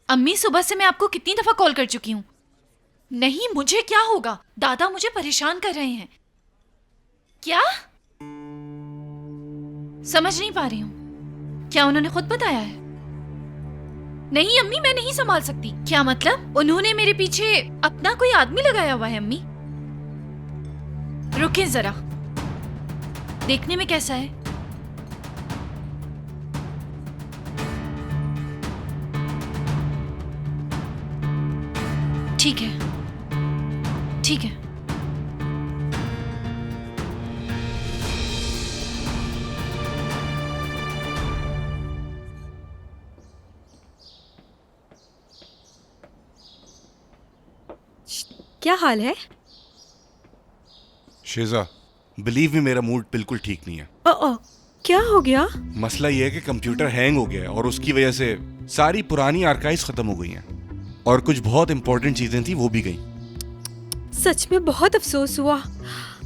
अम्मी, सुबह से मैं आपको कितनी दफा कॉल कर चुकी हूँ। नहीं, मुझे क्या होगा? दादा मुझे परेशान कर रहे हैं। क्या? समझ नहीं पा रही हूँ। क्या उन्होंने खुद बताया है? नहीं अम्मी, मैं नहीं संभाल सकती। क्या मतलब? उन्होंने मेरे पीछे अपना कोई आदमी लगाया हुआ है? अम्मी रुकिए जरा, देखने में कैसा है? ठीक है, ठीक है। क्या हाल है? शेजा, बिलीव मी, मेरा मूड बिल्कुल ठीक नहीं है। क्या हो गया? मसला ये है कि कंप्यूटर हैंग हो गया है और उसकी वजह से सारी पुरानी आर्काइव्स खत्म हो गई हैं और कुछ बहुत इंपॉर्टेंट चीजें थी वो भी गई। सच में बहुत अफसोस हुआ,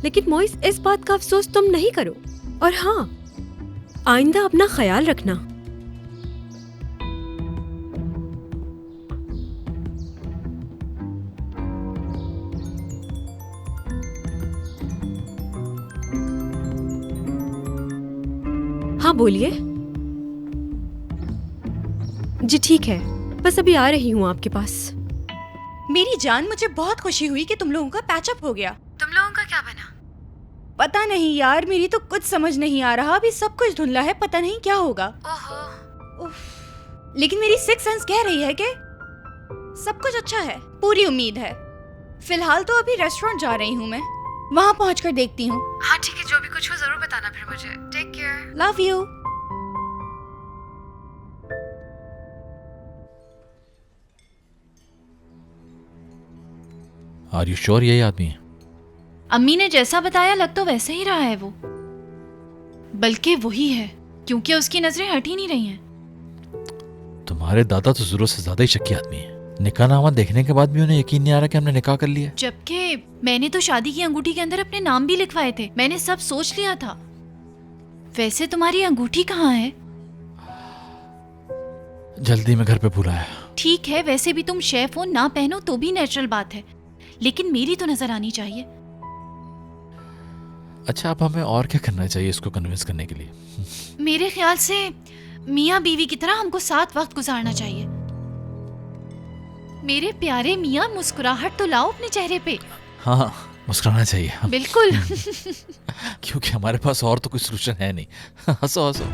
लेकिन मोइस, इस बात का अफसोस तुम नहीं करो। और हाँ, आइंदा अपना ख्याल रखना। हाँ बोलिए। जी ठीक है, बस अभी आ रही हूँ आपके पास। मेरी जान, मुझे बहुत खुशी हुई कि तुम लोगों का पैचअप हो गया। तुम लोगों का क्या बना? पता नहीं यार, मेरी तो कुछ समझ नहीं आ रहा। अभी सब कुछ धुंधला है, पता नहीं क्या होगा। उफ। लेकिन मेरी सिक्स सेंस कह रही है कि सब कुछ अच्छा है, पूरी उम्मीद है। फिलहाल तो अभी रेस्टोरेंट जा रही हूँ मैं, वहाँ पहुँचकर देखती हूँ। हाँ ठीक है, जो भी कुछ हो जरूर बताना फिर मुझे। Take care. Love you. Are you sure यही आदमी है? अम्मी ने जैसा बताया लग तो वैसे ही रहा है वो, बल्कि वही है, क्योंकि उसकी नजरें हट ही नहीं रही हैं। तुम्हारे दादा तो जरूरत से ज्यादा ही शक्की आदमी है। निकाहनामा देखने के बाद भी उन्हें यकीन नहीं आ रहा कि हमने निकाह कर लिया। जबकि मैंने तो शादी की अंगूठी के अंदर अपने नाम भी लिखवाए थे। मैंने सब सोच लिया था। वैसे तुम्हारी अंगूठी कहाँ है? जल्दी में घर पे भूला है। ठीक है, वैसे भी तुम शेफ हो, ना पहनो तो भी नेचुरल बात है, लेकिन मेरी तो नजर आनी चाहिए। अच्छा, अब हमें और क्या करना चाहिए इसको कन्विंस करने के लिए? मेरे ख्याल से मियाँ बीवी की तरह हमको साथ वक्त गुजारना चाहिए। मेरे प्यारे मियाँ, मुस्कुराहट तो लाओ अपने चेहरे पे। हाँ, मुस्कुराना चाहिए। बिल्कुल। क्योंकि हमारे पास और तो कोई सोल्यूशन है नहीं। हंसो हंसो।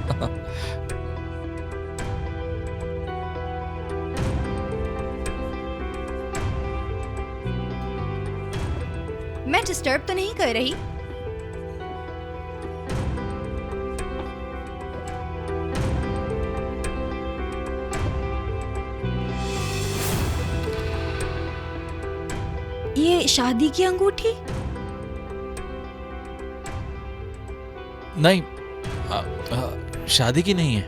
मैं डिस्टर्ब तो नहीं कर रही? ये शादी की अंगूठी? नहीं, शादी की नहीं है।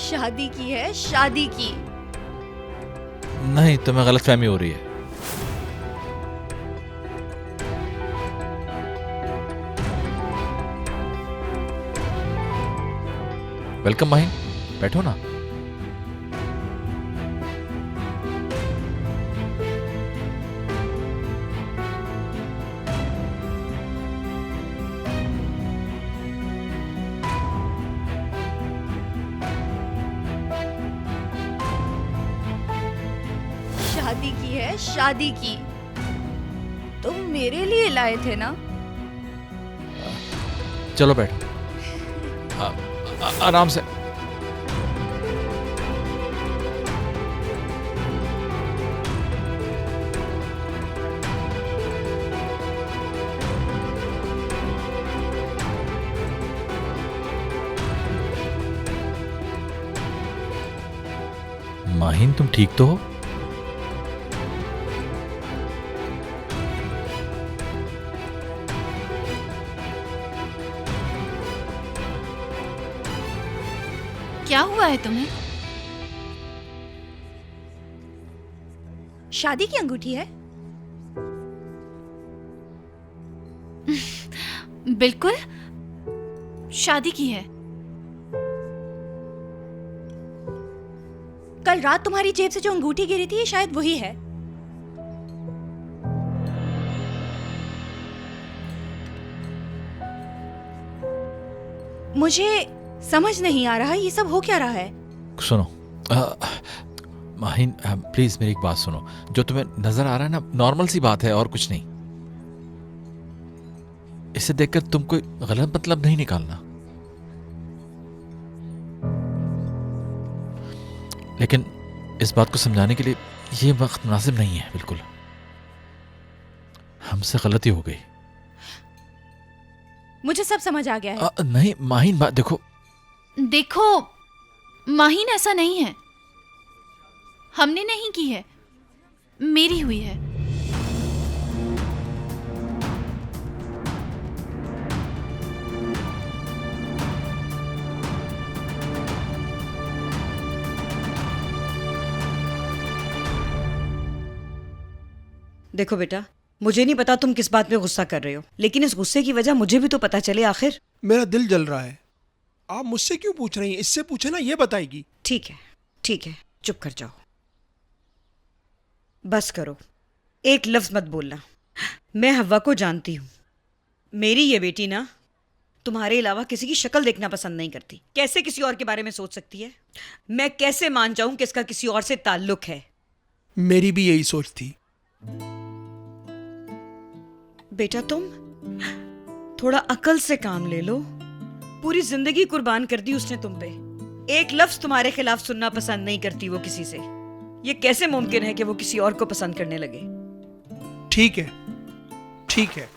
शादी की है, शादी की। नहीं, तुम्हें गलतफहमी हो रही है। वेलकम माहिन, बैठो ना। शादी की है, शादी की। तुम मेरे लिए लाए थे ना? चलो बैठो। आराम से। माहिन, तुम ठीक तो हो? क्या हुआ है तुम्हें? शादी की अंगूठी है? कल रात तुम्हारी जेब से जो अंगूठी गिरी थी, ये शायद वही है। मुझे समझ नहीं आ रहा ये सब हो क्या रहा है। सुनो माहिन, प्लीज मेरी एक बात सुनो। जो तुम्हें नजर आ रहा है ना, नॉर्मल सी बात है और कुछ नहीं। इसे देखकर तुम कोई गलत मतलब नहीं निकालना। लेकिन इस बात को समझाने के लिए ये वक्त मुनासिब नहीं है। बिल्कुल हमसे गलती हो गई। मुझे सब समझ आ गया है। नहीं माहिन, बात देखो माहिन, ऐसा नहीं है। हमने नहीं की है, मेरी हुई है। देखो बेटा, मुझे नहीं पता तुम किस बात पे गुस्सा कर रहे हो, लेकिन इस गुस्से की वजह मुझे भी तो पता चले आखिर। मेरा दिल जल रहा है। आप मुझसे क्यों पूछ रही हैं? इससे पूछे ना, ये बताएगी। ठीक है ठीक है, चुप कर जाओ, बस करो, एक लफ्ज मत बोलना। मैं हव्वा को जानती हूँ। मेरी ये बेटी ना तुम्हारे अलावा किसी की शक्ल देखना पसंद नहीं करती। कैसे किसी और के बारे में सोच सकती है? मैं कैसे मान जाऊं कि इसका किसी और से ताल्लुक है? मेरी भी यही सोच थी। बेटा तुम थोड़ा अकल से काम ले लो। पूरी जिंदगी कुर्बान कर दी उसने तुम पे। एक लफ्ज तुम्हारे खिलाफ सुनना पसंद नहीं करती वो किसी से। ये कैसे मुमकिन है कि वो किसी और को पसंद करने लगे? ठीक है ठीक है,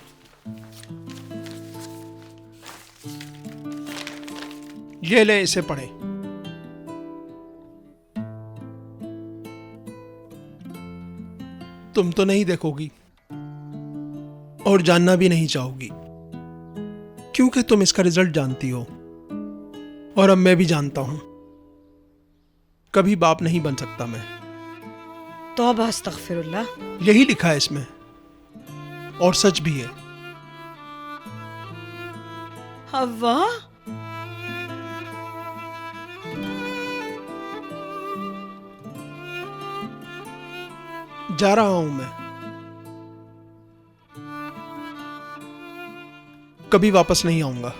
ये ले, इसे पढ़े। तुम तो नहीं देखोगी और जानना भी नहीं चाहोगी, क्योंकि तुम इसका रिजल्ट जानती हो और अब मैं भी जानता हूं। कभी बाप नहीं बन सकता मैं। तौबा अस्तगफिरुल्लाह। यही लिखा है इसमें और सच भी है। हव्वा, जा रहा हूं मैं, कभी वापस नहीं आऊंगा।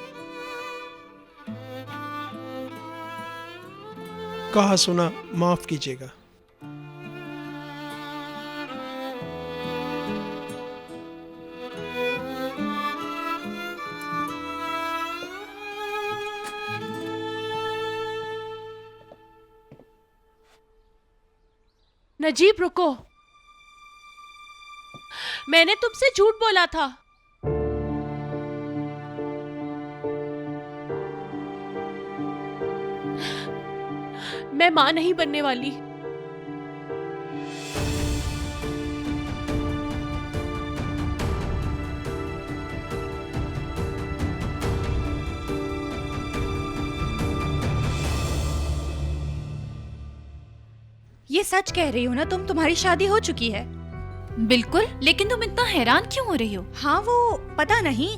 कहा सुना माफ कीजिएगा। नजीब रुको, मैंने तुमसे झूठ बोला था। मैं मां नहीं बनने वाली। ये सच कह रही हो ना तुम? तुम्हारी शादी हो चुकी है? बिल्कुल, लेकिन तुम इतना हैरान क्यों हो रही हो? हाँ, वो पता नहीं,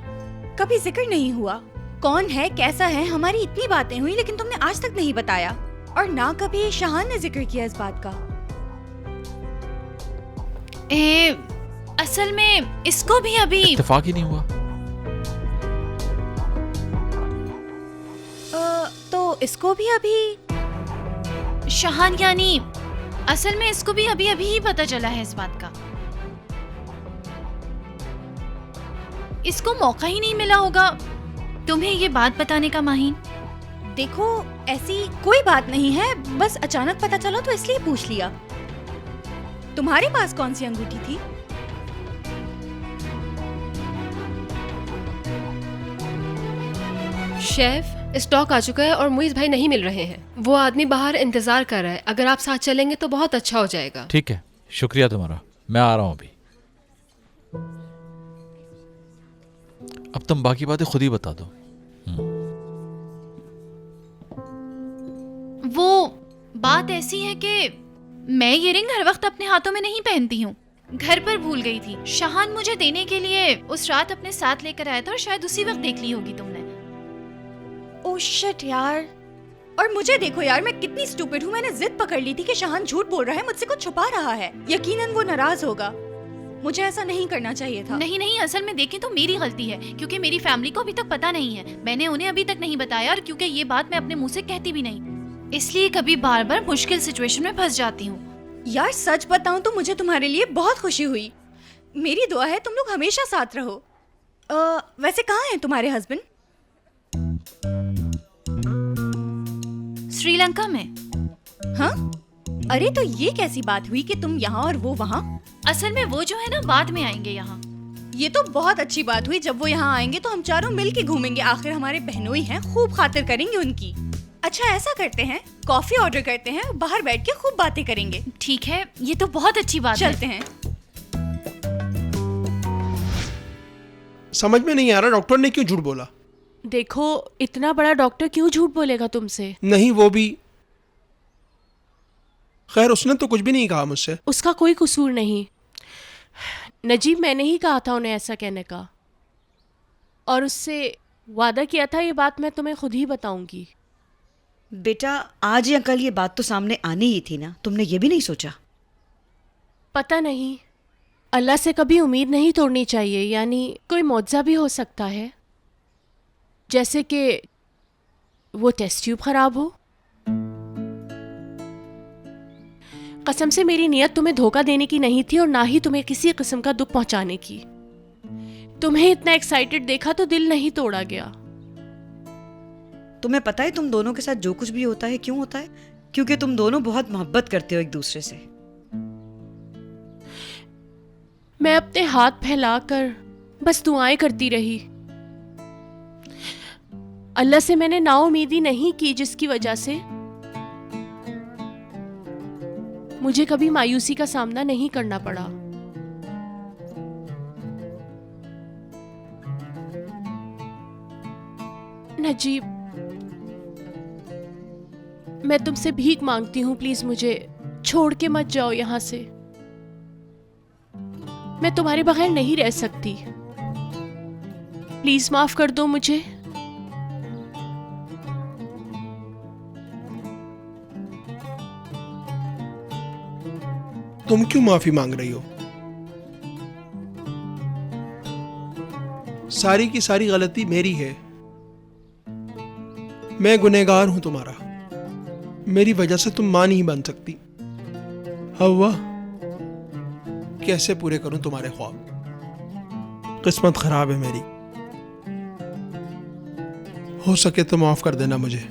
कभी जिक्र नहीं हुआ। कौन है, कैसा है, हमारी इतनी बातें हुई, लेकिन तुमने आज तक नहीं बताया। और ना कभी शाहान ने जिक्र किया इस बात का। असल में इसको भी अभी इत्तेफाक ही नहीं हुआ। तो इसको भी अभी शाहान यानी असल में इसको भी अभी ही पता चला है इस बात का। इसको मौका ही नहीं मिला होगा तुम्हें ये बात बताने का। माहिन, देखो, ऐसी कोई बात नहीं है, बस अचानक पता चला तो इसलिए पूछ लिया। तुम्हारे पास कौन सी अंगूठी थी? शेफ, स्टॉक आ चुका है और मुइज भाई नहीं मिल रहे हैं। वो आदमी बाहर इंतजार कर रहा है। अगर आप साथ चलेंगे तो बहुत अच्छा हो जाएगा। ठीक है, शुक्रिया तुम्हारा, मैं आ रहा हूं अभी। अब तुम बाकी बातें खुद ही बता दो। वो बात ऐसी है कि मैं ये रिंग हर वक्त अपने हाथों में नहीं पहनती हूँ। घर पर भूल गई थी। शाहान मुझे देने के लिए उस रात अपने साथ लेकर आया था और शायद उसी वक्त देख ली होगी तुमने। ओह शिट यार, और मुझे देखो यार, मैं कितनी स्टूपिड हूँ। मैंने जिद पकड़ ली थी कि शाहान झूठ बोल रहा है, मुझसे कुछ छुपा रहा है। यकीनन वो नाराज होगा। मुझे ऐसा नहीं करना चाहिए था। नहीं नहीं, असल में देखें तो मेरी गलती है, क्योंकि मेरी फैमिली को अभी तक पता नहीं है। मैंने उन्हें अभी तक नहीं बताया, और क्योंकि ये बात मैं अपने मुंह से कहती भी नहीं, इसलिए कभी बार बार मुश्किल सिचुएशन में फंस जाती हूँ। यार सच बताऊं तो मुझे तुम्हारे लिए बहुत खुशी हुई। मेरी दुआ है तुम लोग हमेशा साथ रहो। वैसे कहाँ हैं तुम्हारे हस्बैंड? श्रीलंका में। हाँ? अरे तो ये कैसी बात हुई कि तुम यहाँ और वो वहाँ? असल में वो जो है ना, बाद में आएंगे यहाँ। ये तो बहुत अच्छी बात हुई। जब वो यहाँ आएंगे तो हम चारों मिल के घूमेंगे। आखिर हमारे बहनोई हैं, खूब खातिर करेंगे उनकी। अच्छा ऐसा करते हैं, कॉफी ऑर्डर करते हैं, बाहर बैठ के खूब बातें करेंगे। ठीक है, ये तो बहुत अच्छी बात है। चलते हैं। समझ में नहीं आ रहा डॉक्टर ने क्यों झूठ बोला। देखो, इतना बड़ा डॉक्टर क्यों झूठ बोलेगा तुमसे? नहीं वो भी, खैर उसने तो कुछ भी नहीं कहा मुझसे। उसका कोई कसूर नहीं। नजीब, मैंने ही कहा था उन्हें ऐसा कहने का, और उससे वादा किया था ये बात मैं तुम्हें खुद ही बताऊंगी। बेटा आज या कल ये बात तो सामने आनी ही थी ना, तुमने ये भी नहीं सोचा? पता नहीं, अल्लाह से कभी उम्मीद नहीं तोड़नी चाहिए। यानी कोई मौजज़ा भी हो सकता है, जैसे कि वो टेस्ट ट्यूब खराब हो। कसम से मेरी नीयत तुम्हें धोखा देने की नहीं थी, और ना ही तुम्हें किसी किस्म का दुख पहुंचाने की। तुम्हें इतना एक्साइटेड देखा तो दिल नहीं तोड़ा गया। तुम्हें पता है तुम दोनों के साथ जो कुछ भी होता है क्यों होता है? क्योंकि तुम दोनों बहुत मोहब्बत करते हो एक दूसरे से। मैं अपने हाथ फैलाकर बस दुआएं करती रही। अल्लाह से मैंने नाउमीदी नहीं की, जिसकी वजह से मुझे कभी मायूसी का सामना नहीं करना पड़ा। नजीब, मैं तुमसे भीख मांगती हूँ, प्लीज मुझे छोड़ के मत जाओ यहाँ से। मैं तुम्हारे बगैर नहीं रह सकती। प्लीज माफ कर दो मुझे। तुम क्यों माफी मांग रही हो? सारी की सारी गलती मेरी है। मैं गुनहगार हूं तुम्हारा। मेरी वजह से तुम मां नहीं बन सकती। हव्वा, कैसे पूरे करूं तुम्हारे ख्वाब? किस्मत खराब है मेरी। हो सके तो माफ कर देना मुझे।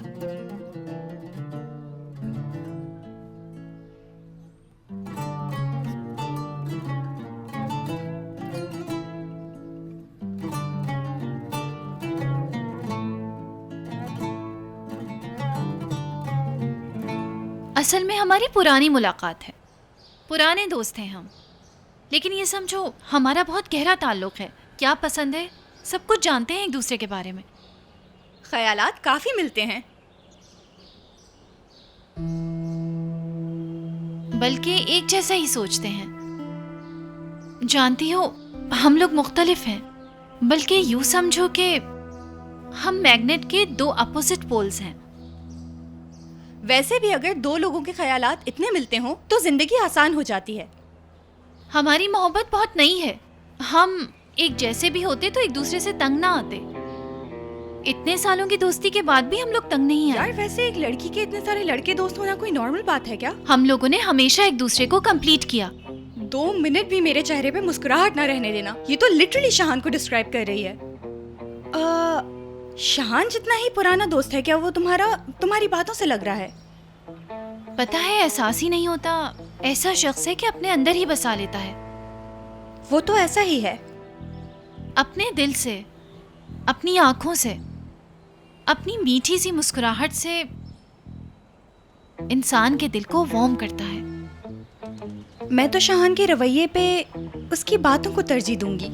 असल में हमारी पुरानी मुलाकात है, पुराने दोस्त हैं हम, लेकिन ये समझो हमारा बहुत गहरा ताल्लुक है। क्या पसंद है, सब कुछ जानते हैं एक दूसरे के बारे में। ख्यालात काफी मिलते हैं। बल्कि एक जैसा ही सोचते हैं। जानती हो, हम लोग मुख्तलिफ हैं, बल्कि यूं समझो कि हम मैग्नेट के दो अपोजिट पोल्स हैं। वैसे भी अगर दो लोगों के ख्यालात इतने मिलते हों तो जिंदगी आसान हो जाती है। हमारी मोहब्बत बहुत नई है। हम एक जैसे भी होते तो एक दूसरे से तंग ना आते। इतने सालों की दोस्ती के बाद भी हम लोग तंग नहीं आए। यार वैसे एक लड़की के इतने सारे लड़के दोस्त होना कोई नॉर्मल बात है क्या? हम लोगों ने हमेशा एक दूसरे को कंप्लीट किया। 2 मिनट भी मेरे चेहरे पे मुस्कुराहट ना रहने देना। ये तो लिटरली शाहान को डिस्क्राइब कर रही है। शाहान जितना ही पुराना दोस्त है क्या वो तुम्हारी बातों से लग रहा है? पता है, एहसास ही नहीं होता। ऐसा शख्स है कि अपने अंदर ही बसा लेता है। वो तो ऐसा ही है। अपने दिल से, अपनी आंखों से, अपनी मीठी सी मुस्कुराहट से इंसान के दिल को वार्म करता है। मैं तो शाहान के रवैये पे उसकी बातों को तरजीह दूंगी।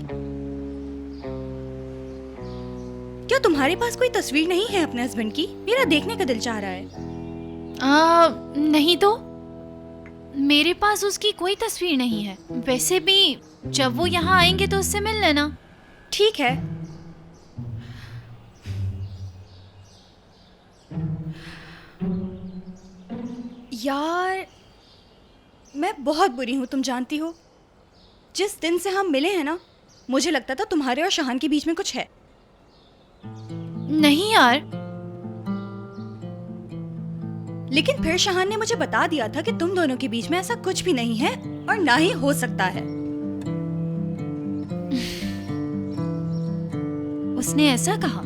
क्या तुम्हारे पास कोई तस्वीर नहीं है अपने हस्बैंड की? मेरा देखने का दिल चाह रहा है। नहीं तो मेरे पास उसकी कोई तस्वीर नहीं है। वैसे भी जब वो यहाँ आएंगे तो उससे मिल लेना। ठीक है। यार मैं बहुत बुरी हूँ, तुम जानती हो। जिस दिन से हम मिले हैं ना, मुझे लगता था तुम्हारे और शहान के बीच में कुछ है। नहीं यार, लेकिन फिर शहान ने मुझे बता दिया था कि तुम दोनों के बीच में ऐसा कुछ भी नहीं है और ना ही हो सकता है। उसने ऐसा कहा?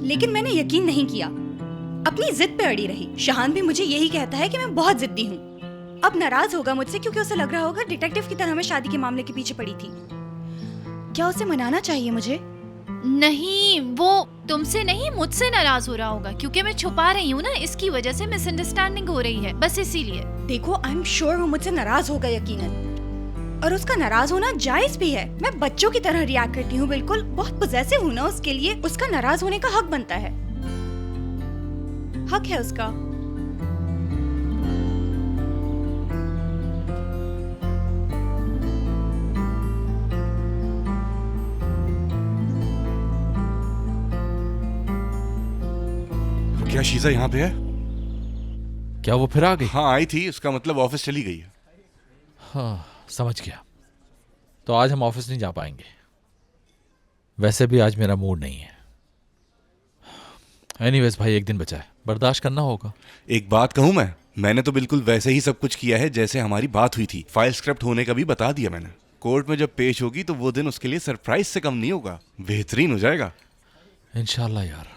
लेकिन मैंने यकीन नहीं किया, अपनी जिद पे अड़ी रही। शहान भी मुझे यही कहता है कि मैं बहुत जिद्दी हूँ। अब नाराज होगा मुझसे क्योंकि उसे लग रहा होगा डिटेक्टिव की तरह मैं शादी के मामले के पीछे पड़ी थी। क्या उसे मनाना चाहिए मुझे? नहीं, वो तुमसे नहीं मुझसे नाराज हो रहा होगा क्योंकि मैं छुपा रही हूँ ना, इसकी वजह से मिसअंडरस्टैंडिंग हो रही है, बस इसीलिए। देखो, आई एम श्योर वो मुझसे नाराज होगा यकीनन, और उसका नाराज होना जायज भी है। मैं बच्चों की तरह रिएक्ट करती हूँ, बिल्कुल बहुत पॉसेसिव हूँ ना उसके लिए। उसका नाराज होने का हक बनता है, हक है उसका। क्या शीजा यहाँ पे है? क्या वो फिर आ गई? हाँ आई थी, उसका मतलब ऑफिस चली गई है। हाँ समझ गया। तो आज हम ऑफिस नहीं जा पाएंगे। वैसे भी आज मेरा मूड नहीं है। एनीवेज भाई, एक दिन बचा है, बर्दाश्त करना होगा। एक बात कहूँ मैंने तो बिल्कुल वैसे ही सब कुछ किया है जैसे हमारी बात हुई थी। फाइल स्क्रिप्ट होने का भी बता दिया मैंने। कोर्ट में जब पेश होगी तो वो दिन उसके लिए सरप्राइज से कम नहीं होगा, बेहतरीन हो जाएगा। इंशाल्लाह यार।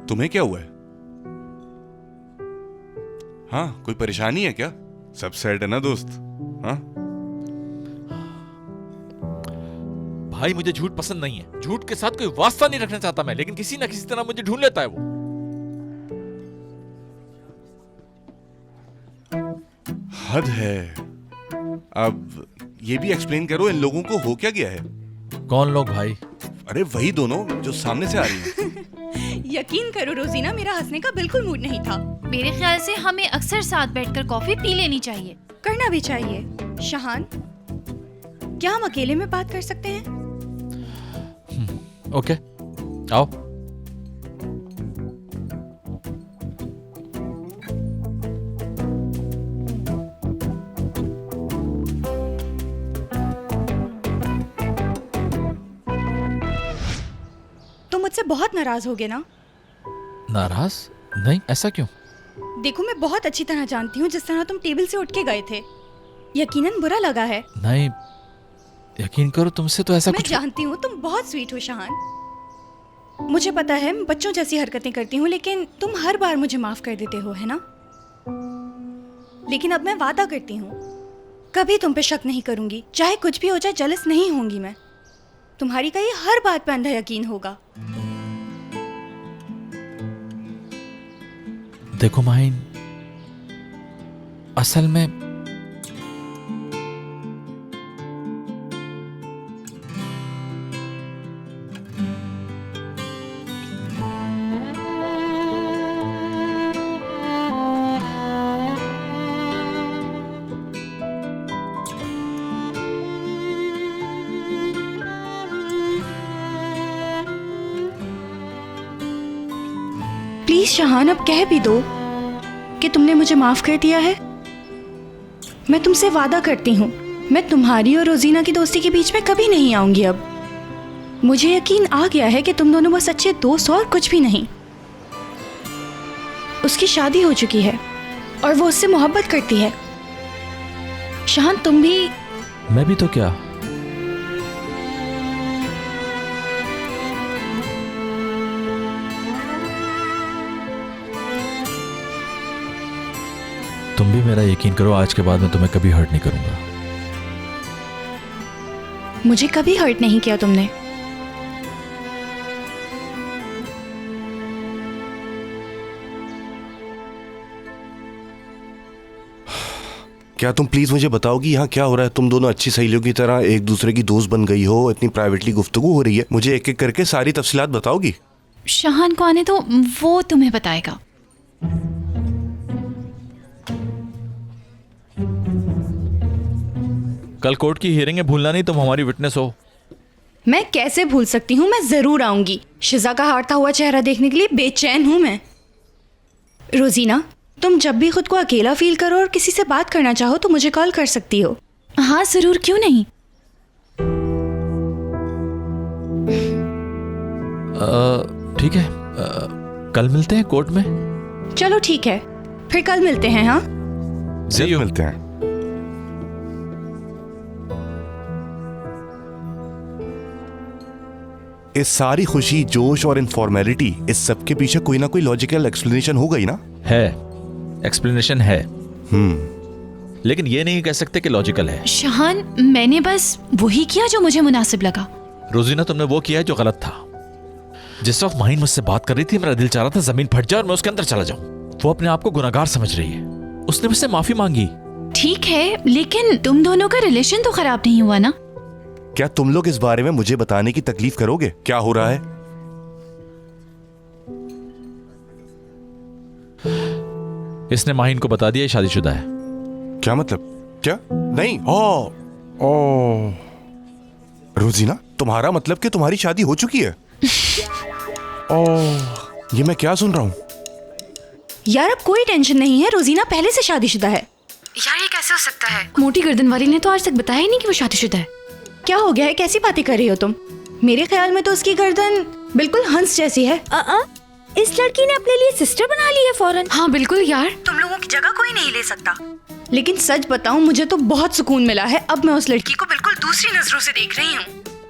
तुम्हें क्या हुआ है? हाँ, कोई परेशानी है क्या? सब सेट है ना दोस्त? हाँ भाई, मुझे झूठ पसंद नहीं है। झूठ के साथ कोई वास्ता नहीं रखना चाहता मैं, लेकिन किसी ना किसी तरह मुझे ढूंढ लेता है वो। हद है। अब ये भी एक्सप्लेन करो, इन लोगों को हो क्या गया है? कौन लोग भाई? अरे वही दोनों जो सामने से आ रही हैं। यकीन करो रोजीना, मेरा हंसने का बिल्कुल मूड नहीं था। मेरे ख्याल से हमें अक्सर साथ बैठकर कॉफी पी लेनी चाहिए। करना भी चाहिए। शहान, क्या हम अकेले में बात कर सकते हैं? ओके, आओ। तुम मुझसे बहुत नाराज होगे ना? नाराज नहीं, ऐसा क्यों? देखो, मैं बहुत अच्छी तरह जानती हूँ जिस तरह तुम टेबल से उठ के गए थे। यकीनन बुरा लगा है। नहीं, यकीन करो, तुमसे तो ऐसा मैं कुछ। जानती हूँ तुम बहुत स्वीट हो शहान। मुझे पता है मैं बच्चों जैसी हरकतें करती हूँ, लेकिन तुम हर बार मुझे माफ कर देते हो, है ना? लेकिन अब मैं वादा करती हूँ, कभी तुम पे शक नहीं करूंगी। चाहे कुछ भी हो जाए, जेलस नहीं होंगी मैं। तुम्हारी कही हर बात पे अंधा यकीन होगा। देखो माहिन, असल में प्लीज शहान, अब कह भी दो कि तुमने मुझे माफ कर दिया है। मैं तुमसे वादा करती हूँ, मैं तुम्हारी और रोजीना की दोस्ती के बीच में कभी नहीं आऊंगी अब। मुझे यकीन आ गया है कि तुम दोनों बस अच्छे दोस्त हो और कुछ भी नहीं। उसकी शादी हो चुकी है और वो उससे मोहब्बत करती है। शहान, तुम भी। मैं भी तो क्या। तुम भी मेरा यकीन करो, आज के बाद मैं तुम्हें कभी हर्ट नहीं करूंगा। मुझे कभी हर्ट नहीं किया तुमने। क्या तुम प्लीज मुझे बताओगी यहाँ क्या हो रहा है? तुम दोनों अच्छी सहेलियों की तरह एक दूसरे की दोस्त बन गई हो, इतनी प्राइवेटली गुफ्तगू हो रही है। मुझे एक एक करके सारी तफसीलात बताओगी? शहान को आने दो, वो तुम्हें बताएगा। कल कोर्ट की हियरिंग है, भूलना नहीं, तुम हमारी विटनेस हो। मैं कैसे भूल सकती हूँ, मैं जरूर आऊंगी। शिजा का हारता हुआ चेहरा देखने के लिए बेचैन हूँ मैं। रोजीना, तुम जब भी खुद को अकेला फील करो और किसी से बात करना चाहो तो मुझे कॉल कर सकती हो। हाँ जरूर, क्यों नहीं। ठीक है, कल मिलते हैं कोर्ट में। चलो ठीक है, फिर कल मिलते हैं। हाँ जरूर मिलते हैं। इस सारी खुशी, जोश और इनफॉर्मेलिटी, इस सब के पीछे कोई ना कोई लॉजिकल एक्सप्लेनेशन हो गई ना? है, एक्सप्लेनेशन है, लेकिन ये नहीं कह सकते कि लॉजिकल है। शाहान, मैंने बस वही किया जो मुझे मुनासिब लगा। रोजीना, तुमने वो किया है जो गलत था। जिस वक्त माहिन मुझसे बात कर रही थी, मेरा दिल चाह रहा था जमीन फट जाए और मैं उसके अंदर चला जाऊं। वो अपने आप को गुनहगार समझ रही है, उसने मुझसे माफी मांगी। ठीक है, लेकिन तुम दोनों का रिलेशन तो खराब नहीं हुआ ना? क्या तुम लोग इस बारे में मुझे बताने की तकलीफ करोगे? क्या हो रहा है? इसने माहिन को बता दिया ये शादीशुदा है। क्या मतलब? क्या? नहीं। ओ रोजीना, तुम्हारा मतलब कि तुम्हारी शादी हो चुकी है? ये मैं क्या सुन रहा हूँ? यार, अब कोई टेंशन नहीं है, रोजीना पहले से शादीशुदा है। यार ये कैसे हो सकता है? मोटी गर्दन वाली ने तो आज तक बताया ही नहीं कि वो शादीशुदा है। क्या हो गया है? कैसी बातें कर रही हो तुम? मेरे ख्याल में तो उसकी गर्दन बिल्कुल हंस जैसी है। इस लड़की ने अपने लिए सिस्टर बना ली है फौरन। हाँ बिल्कुल यार, तुम लोगों की जगह कोई नहीं ले सकता। लेकिन सच बताऊं, मुझे तो बहुत सुकून मिला है। अब मैं उस लड़की को बिल्कुल दूसरी नजरों से देख रही हूँ।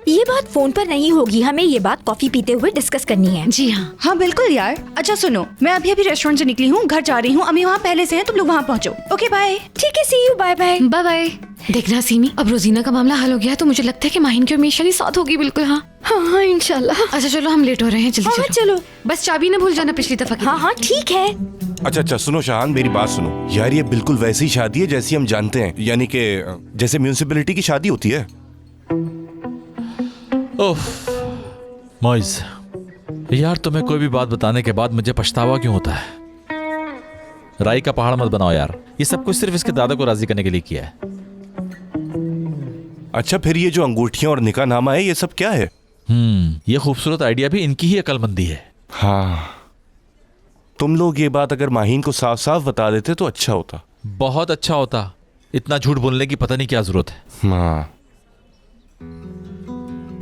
ये बात फोन पर नहीं होगी, हमें ये बात कॉफी पीते हुए डिस्कस करनी है। जी हाँ। हाँ बिल्कुल यार। अच्छा सुनो, मैं अभी रेस्टोरेंट से निकली हूँ, घर जा रही हूँ। अम्मी वहाँ पहले से हैं, तुम लोग वहाँ पहुँचो। Okay bye. ठीक है, see you, bye bye. Bye bye. देखना सीमी, अब रोजीना का मामला हल हो गया तो मुझे लगता है कि माहिन की और मेरी शादी साथ होगी। बिल्कुल। हाँ हाँ इंशाल्लाह। अच्छा चलो, हम लेट हो रहे हैं, जल्दी हाँ, चलो। बस चाबी ना भूल जाना पिछली दफा की। हाँ हाँ ठीक है। अच्छा सुनो शाहान, मेरी बात सुनो यार। ये बिल्कुल वैसी शादी है जैसी हम जानते हैं, यानी कि जैसे म्यूनिसिपैलिटी की शादी होती है। ओह मॉइज, यार तुम्हें कोई भी बात बताने के बाद मुझे पछतावा क्यों होता है? राई का पहाड़ मत बनाओ यार, ये सब कुछ सिर्फ इसके दादा को राजी करने के लिए किया है। अच्छा फिर ये जो अंगूठियां और निकाहनामा है, ये सब क्या है? ये खूबसूरत आइडिया भी इनकी ही अकलमंदी है। हाँ, तुम लोग ये बात अगर माहीन को साफ साफ बता देते तो अच्छा होता। बहुत अच्छा होता। इतना झूठ बोलने की पता नहीं क्या जरूरत है। हाँ।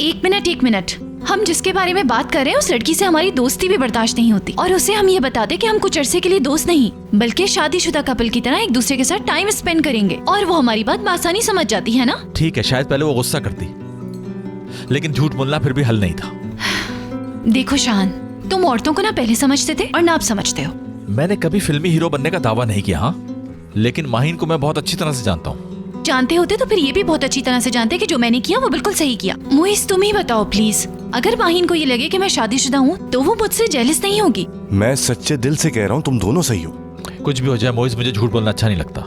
एक मिनट, हम जिसके बारे में बात कर रहे हैं उस लड़की से हमारी दोस्ती भी बर्दाश्त नहीं होती, और उसे हम ये बताते कि हम कुछ अरसे के लिए दोस्त नहीं बल्कि शादीशुदा कपल की तरह एक दूसरे के साथ टाइम स्पेंड करेंगे, और वो हमारी बात आसानी समझ जाती है ना? ठीक है, शायद पहले वो गुस्सा करती, लेकिन झूठ बोलना फिर भी हल नहीं था। देखो शाहान, तुम औरतों को ना पहले समझते थे और ना अब समझते हो। मैंने कभी फिल्मी हीरो बनने का दावा नहीं किया, हाँ, लेकिन माहीन को मैं बहुत अच्छी तरह से जानता हूँ। जानते होते तो फिर ये भी बहुत अच्छी तरह से जानते कि जो मैंने किया वो बिल्कुल सही किया। मुइस, तुम ही बताओ प्लीज, अगर माहीन को ये लगे कि मैं शादीशुदा हूँ तो वो मुझसे जेलस नहीं होगी? मैं सच्चे दिल से कह रहा हूँ, तुम दोनों सही हो। कुछ भी हो जाए मोइस, मुझे झूठ बोलना अच्छा नहीं लगता।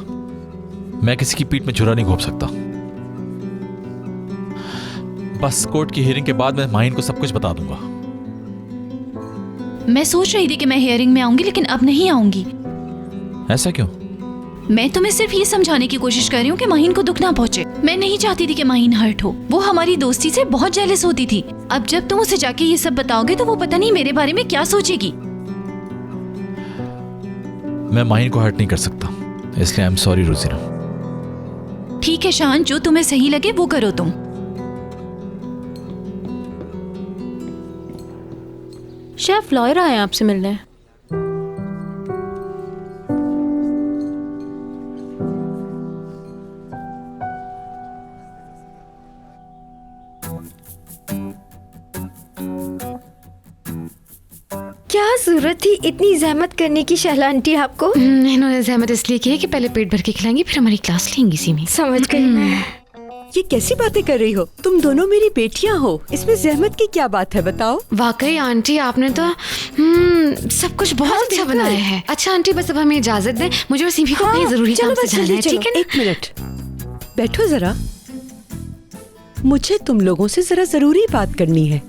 मैं किसी की पीठ में छुरा नहीं घोंप सकता। बस कोर्ट की हियरिंग के बाद मैं माहीन को सब कुछ बता दूंगा। मैं सोच रही थी कि मैं हियरिंग में आऊंगी, लेकिन अब नहीं आऊंगी। ऐसा क्यों? मैं तुम्हें सिर्फ ये समझाने की कोशिश कर रही हूँ कि माहीन को दुख ना पहुँचे। मैं नहीं चाहती थी कि माहीन हर्ट हो। वो हमारी दोस्ती से बहुत जेलस होती थी। अब जब तुम उसे जाके ये सब बताओगे तो वो पता नहीं मेरे बारे में क्या सोचेगी। मैं माहीन को हर्ट नहीं कर सकता, इसलिए आई एम सॉरी रोजीना। ठीक है शान, जो तुम्हें सही लगे वो करो तुम। शेफ लॉयर आए आपसे मिलने। क्या जरूरत थी इतनी जहमत करने की शहला आंटी आपको? इन्होंने जहमत इसलिए की है कि पहले पेट भर के खिलाएंगी फिर हमारी क्लास लेंगी। सीमी, समझ गई मैं। ये कैसी बातें कर रही हो? तुम दोनों मेरी बेटियां हो, इसमें जहमत की क्या बात है बताओ? वाकई आंटी, आपने तो सब कुछ बहुत अच्छा बनाया है। अच्छा आंटी, बस अब हमें इजाजत दें, मुझे और सीमी को कहीं जरूरी काम से जाना है, ठीक है ना? एक मिनट बैठो जरा, मुझे तुम लोगों से जरा जरूरी बात करनी है।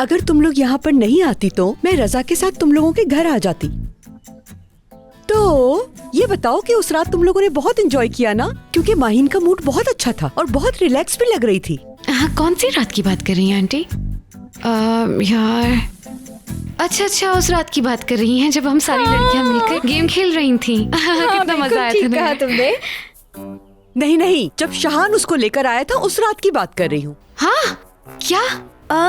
अगर तुम लोग यहाँ पर नहीं आती तो मैं रजा के साथ तुम लोगों के घर आ जाती। तो ये बताओ कि उस रात तुम लोगों ने बहुत एंजॉय किया ना? क्योंकि माहीन का मूड बहुत अच्छा था और बहुत रिलैक्स भी लग रही थी। कौन सी रात की बात कर रही हैं आंटी? यार अच्छा उस रात की बात कर रही हैं जब हम सारी लड़कियां मिलकर गेम खेल रही थी। कितना मजा आया था ना। तुमने नहीं, जब शहान उसको लेकर आया था उस रात की बात कर रही हूँ। हाँ क्या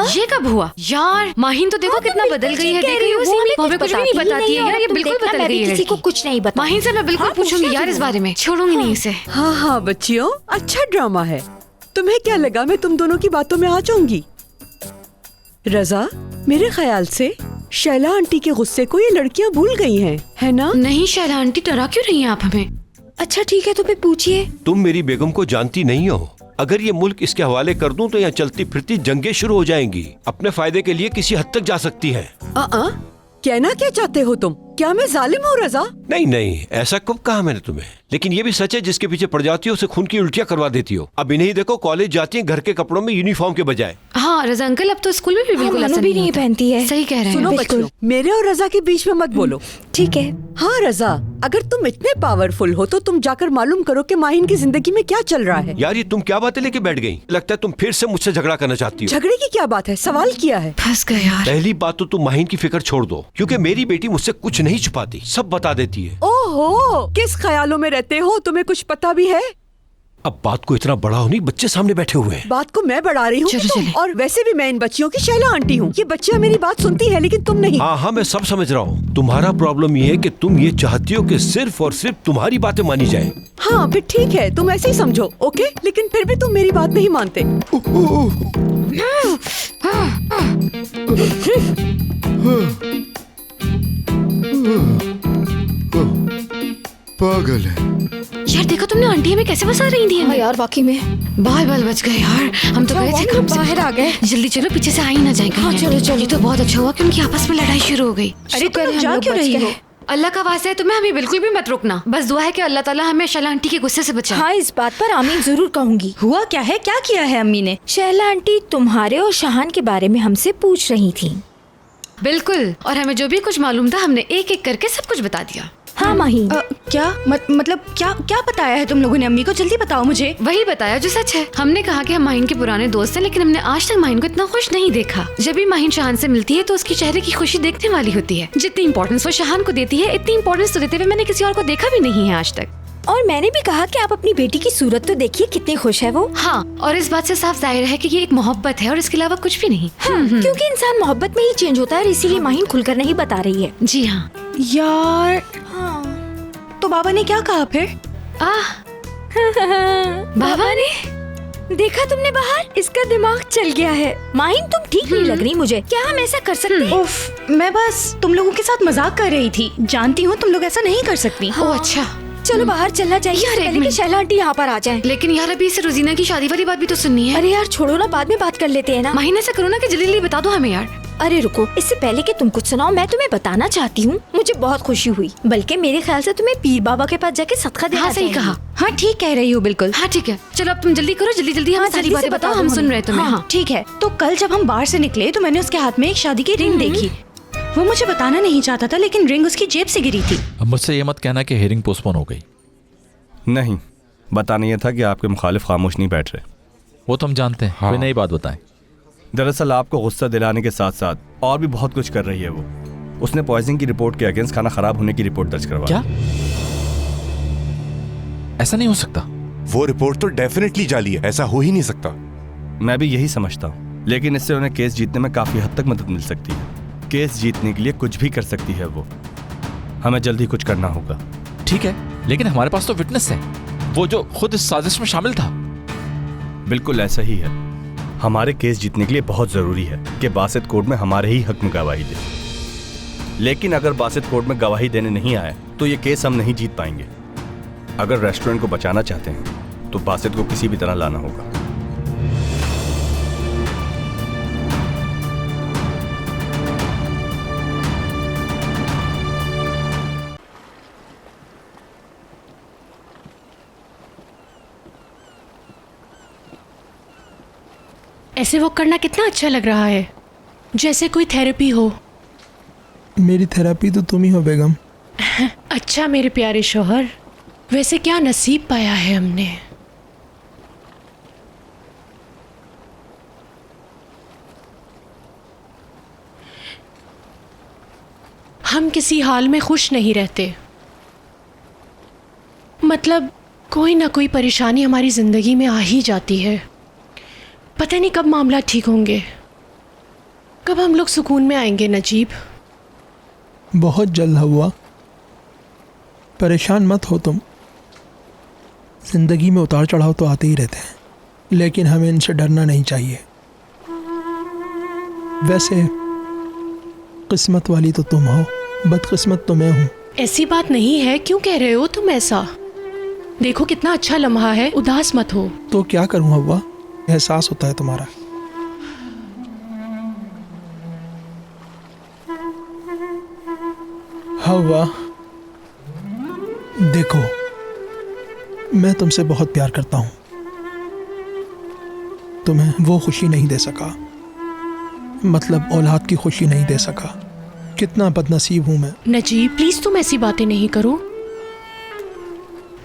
ये कब हुआ यार? माहिन तो देखो कितना बदल गई है। देख रही हो हमें कुछ भी नहीं बताती है यार, ये बिल्कुल बदल गई है। किसी को कुछ नहीं बता। माहिन से मैं बिल्कुल पूछूंगी यार इस बारे में, छोड़ूंगी नहीं इसे। हाँ बच्चियों, अच्छा ड्रामा है। तुम्हें क्या लगा मैं तुम दोनों की बातों में आ जाऊंगी? रजा, मेरे ख्याल से शैला आंटी के गुस्से को ये लड़कियां भूल गई हैं, है ना? नहीं शैला आंटी, डरा क्यों रही हैं आप हमें? अच्छा ठीक है तो फिर पूछिए। तुम मेरी बेगम को जानती नहीं हो। अगर ये मुल्क इसके हवाले कर दूं तो यहाँ चलती फिरती जंगें शुरू हो जाएंगी। अपने फायदे के लिए किसी हद तक जा सकती हैं। कहना क्या चाहते हो तुम? क्या मैं जालिम हूँ रजा? नहीं, ऐसा कब कहा मैंने तुम्हें? लेकिन ये भी सच है, जिसके पीछे पड़ जाती हो उसे खून की उल्टियाँ करवा देती हो। अब इन्हें देखो, कॉलेज जाती हैं घर के कपड़ों में यूनिफॉर्म के बजाय। हाँ रजा अंकल, अब तो स्कूल में भी बिल्कुल ऐसा भी नहीं पहनती है। सही कह रहे हैं। सुनो बच्चों, मेरे और रजा के बीच में मत बोलो। ठीक है। हाँ रजा, अगर तुम इतने पावरफुल हो तो तुम जाकर मालूम करो कि माहिन की जिंदगी में क्या चल रहा है। यार ये तुम क्या बातें लेके बैठ गई? लगता है तुम फिर से मुझसे झगड़ा करना चाहती हो। झगड़े की क्या बात है? सवाल किया है। फंस गए यार। पहली बात तो तुम माहिन की फिक्र छोड़ दो, क्योंकि मेरी बेटी मुझसे कुछ नहीं छुपाती, सब बता देती है। ओहो, किस ख्यालों में रहते हो? तुम्हें कुछ पता भी है? अब बात को इतना बड़ा होनी, बच्चे सामने बैठे हुए हैं। बात को मैं बढ़ा रही हूँ चलो। और वैसे भी मैं इन बच्चियों की शैला आंटी हूँ। ये बच्चियाँ मेरी बात सुनती है लेकिन तुम नहीं। हाँ मैं सब समझ रहा हूँ। तुम्हारा प्रॉब्लम ये है कि तुम ये चाहती हो कि सिर्फ और सिर्फ तुम्हारी बातें मानी जाए। हाँ फिर ठीक है, तुम ऐसे ही समझो, ओके? लेकिन फिर भी तुम मेरी बात नहीं मानते। पागल है यार। देखो तुमने आंटी हमें कैसे फंसा रही थी। यार वाकई में बाल बच गए यार। हम तो गए थे कम से बाहर आ गए। जल्दी चलो, पीछे से आ ही ना जाए कहीं। हाँ, चलो। ये तो बहुत अच्छा हुआ कि उनकी आपस में लड़ाई शुरू हो गई। अरे तुम लोग जा क्यों रही हो? अल्लाह का वास्ता है, तुम्हें हमें बिल्कुल भी मत रोकना। बस दुआ है कि अल्लाह ताला हमें शैला आंटी के गुस्से से बचाए। हाँ इस बात पर आमीन जरूर कहूँगी। हुआ क्या है? क्या किया है अम्मी ने? शैला आंटी तुम्हारे और शहान के बारे में हमसे पूछ रही थी। बिल्कुल, और हमें जो भी कुछ मालूम था हमने एक एक करके सब कुछ बता दिया। हाँ माहिन। क्या मतलब क्या बताया है तुम लोगों ने अम्मी को? जल्दी बताओ मुझे। वही बताया जो सच है। हमने कहा कि हम माहिन के पुराने दोस्त हैं, लेकिन हमने आज तक माहिन को इतना खुश नहीं देखा। जब भी माहिन शहान से मिलती है तो उसके चेहरे की खुशी देखने वाली होती है। जितनी इंपॉर्टेंस वो शहान को देती है, इतनी इंपॉर्टेंस तो देते हुए मैंने किसी और को देखा भी नहीं है आज तक। और मैंने भी कहा कि आप अपनी बेटी की सूरत तो देखिए, कितनी खुश है वो। हाँ, और इस बात से साफ जाहिर है कि ये एक मोहब्बत है और इसके अलावा कुछ भी नहीं। क्योंकि इंसान मोहब्बत में ही चेंज होता है और इसीलिए माहिन खुलकर नहीं बता रही है। जी हाँ यार। तो बाबा ने क्या कहा फिर? बाबा ने देखा तुमने बाहर? इसका दिमाग चल गया है। माहिन तुम ठीक नहीं लग रही मुझे। क्या हम ऐसा कर सकते हैं? उफ, मैं बस तुम लोगों के साथ मजाक कर रही थी। जानती हूँ तुम लोग ऐसा नहीं कर सकती। ओह अच्छा, चलो बाहर चलना चाहिए यार, पहले कि शैला आंटी यहाँ पर आ जाएं। लेकिन यार अभी इसे रोजीना की शादी वाली बात भी तो सुननी है। अरे यार छोड़ो ना, बाद में बात कर लेते हैं ना। महीने से करो ना कि जल्दी बता दो हमें यार। अरे रुको, इससे पहले कि तुम कुछ सुनाओ मैं तुम्हें बताना चाहती हूँ, मुझे बहुत खुशी हुई। बल्कि मेरे ख्याल से तुम्हें पीर बाबा के पास जाके सदका देना हाँ सही चाहिए। कहा। हाँ ठीक कह रही हो बिल्कुल। हाँ ठीक है, चलो अब तुम जल्दी करो, जल्दी हमें सारी जल्दी से बातें बता बताओ, दो हम सुन हमें। रहे तुम्हें। हाँ ठीक है। तो कल जब हम बाहर से निकले तो मैंने उसके हाथ में एक शादी की रिंग देखी। वो मुझे बताना नहीं चाहता था, लेकिन रिंग उसकी जेब से गिरी थी। अब मुझसे ये मत कहना कि हेयरिंग पोस्टपोन हो गई। नहीं, बताना यह था कि आपके मुखालिफ खामोश नहीं बैठ रहे। वो तो हम जानते हैं। कोई नई बात बताएं। दरअसल आपको गुस्सा दिलाने के साथ साथ और भी बहुत कुछ कर रही है वो। उसने पॉइजनिंग की रिपोर्ट के अगेंस्ट खाना खराब होने की रिपोर्ट दर्ज करवा। क्या? ऐसा नहीं हो सकता। वो रिपोर्ट तो डेफिनेटली जाली है, ऐसा हो ही नहीं सकता। मैं भी यही समझता हूँ, लेकिन इससे उन्हें केस जीतने में काफी हद तक मदद मिल सकती है। केस जीतने के लिए कुछ भी कर सकती है वो। हमें जल्दी कुछ करना होगा। ठीक है, लेकिन हमारे पास तो विटनेस है, वो जो खुद इस साजिश में शामिल था। बिल्कुल ऐसा ही है। हमारे केस जीतने के लिए बहुत जरूरी है कि बासित कोर्ट में हमारे ही हक में गवाही दे। लेकिन अगर बासित कोर्ट में गवाही देने नहीं आए तो ये केस हम नहीं जीत पाएंगे। अगर रेस्टोरेंट को बचाना चाहते हैं तो बासित को किसी भी तरह लाना होगा। ऐसे वो करना कितना अच्छा लग रहा है, जैसे कोई थेरेपी हो। मेरी थेरेपी तो तुम ही हो बेगम। अच्छा मेरे प्यारे शोहर, वैसे क्या नसीब पाया है हमने। हम किसी हाल में खुश नहीं रहते। मतलब कोई ना कोई परेशानी हमारी ज़िंदगी में आ ही जाती है। पता नहीं कब मामला ठीक होंगे, कब हम लोग सुकून में आएंगे। नजीब, बहुत जल्द हुआ, परेशान मत हो तुम। जिंदगी में उतार चढ़ाव तो आते ही रहते हैं, लेकिन हमें इनसे डरना नहीं चाहिए। वैसे किस्मत वाली तो तुम हो, बदकिस्मत तो मैं हूँ। ऐसी बात नहीं है, क्यों कह रहे हो तुम ऐसा? देखो कितना अच्छा लम्हा है, उदास मत हो। तो क्या करूँ हव्वा, एहसास होता है तुम्हारा। हव्वा देखो, मैं तुमसे बहुत प्यार करता हूँ। तुम्हें वो खुशी नहीं दे सका, मतलब औलाद की खुशी नहीं दे सका। कितना बदनसीब हूँ मैं। नजीब प्लीज तुम ऐसी बातें नहीं करो।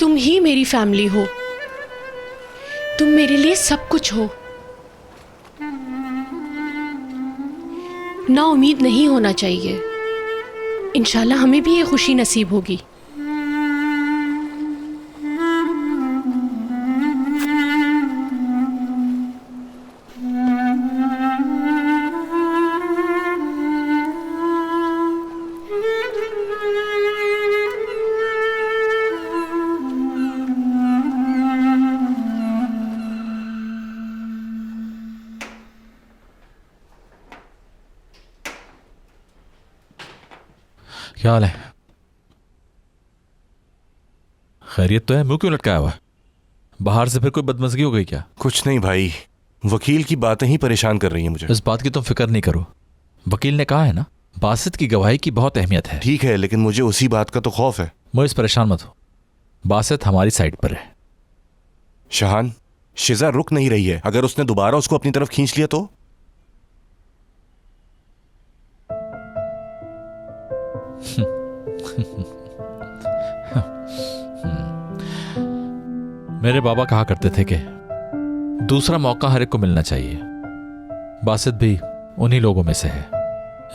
तुम ही मेरी फैमिली हो, तुम मेरे लिए सब कुछ हो। ना उम्मीद नहीं होना चाहिए। इंशाल्लाह हमें भी ये खुशी नसीब होगी। क्या हाल है? खैरियत तो है? मुंह क्यों लटकाया हुआ है? बाहर से फिर कोई बदमजगी हो गई क्या? कुछ नहीं भाई, वकील की बातें ही परेशान कर रही हैं मुझे। इस बात की तुम फिक्र नहीं करो, वकील ने कहा है ना बासित की गवाही की बहुत अहमियत है। ठीक है, लेकिन मुझे उसी बात का तो खौफ है। मुझे परेशान मत हो, बासित हमारी साइड पर है। शहान, शिजा रुक नहीं रही है। अगर उसने दोबारा उसको अपनी तरफ खींच लिया तो? मेरे बाबा कहा करते थे कि दूसरा मौका हर एक को मिलना चाहिए। बासित भी उन्हीं लोगों में से है।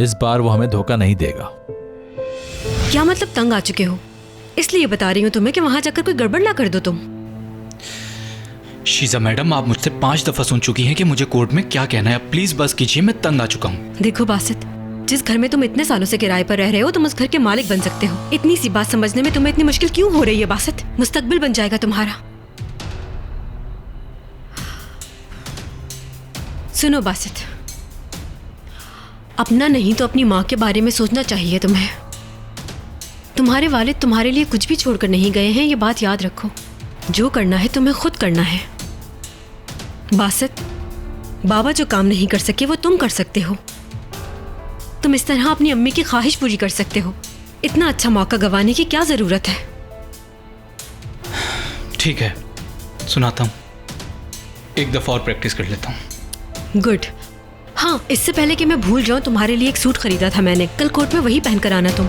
इस बार वो हमें धोखा नहीं देगा। क्या मतलब तंग आ चुके हो? इसलिए बता रही हूँ तुम्हें कि वहां जाकर कोई गड़बड़ ना कर दो तुम। शीजा मैडम, आप मुझसे 5 दफा सुन चुकी हैं कि मुझे कोर्ट में क्या कहना है। प्लीज बस कीजिए, मैं तंग आ चुका हूँ। देखो बासित, जिस घर में तुम इतने सालों से किराए पर रह रहे हो, तुम उस घर के मालिक बन सकते हो। इतनी सी बात समझने में तुम्हें इतनी मुश्किल क्यों हो रही है बासित? मुस्तकबिल बन जाएगा तुम्हारा। सुनो बासित, अपना नहीं तो अपनी माँ के बारे में सोचना चाहिए तुम्हें। तुम्हारे वालिद तुम्हारे लिए कुछ भी छोड़कर नहीं गए हैं, ये बात याद रखो। जो करना है तुम्हें खुद करना है। बासित, बाबा जो काम नहीं कर सके वो तुम कर सकते हो। तुम इस तरह अपनी अम्मी की ख्वाहिश पूरी कर सकते हो। इतना अच्छा मौका गंवाने की क्या जरूरत है? ठीक है, सुनाता हूँ। एक दफा और प्रैक्टिस कर लेता हूँ। गुड। हाँ, इससे पहले कि मैं भूल जाऊं, तुम्हारे लिए एक सूट खरीदा था मैंने। कल कोर्ट में वही पहनकर आना तुम।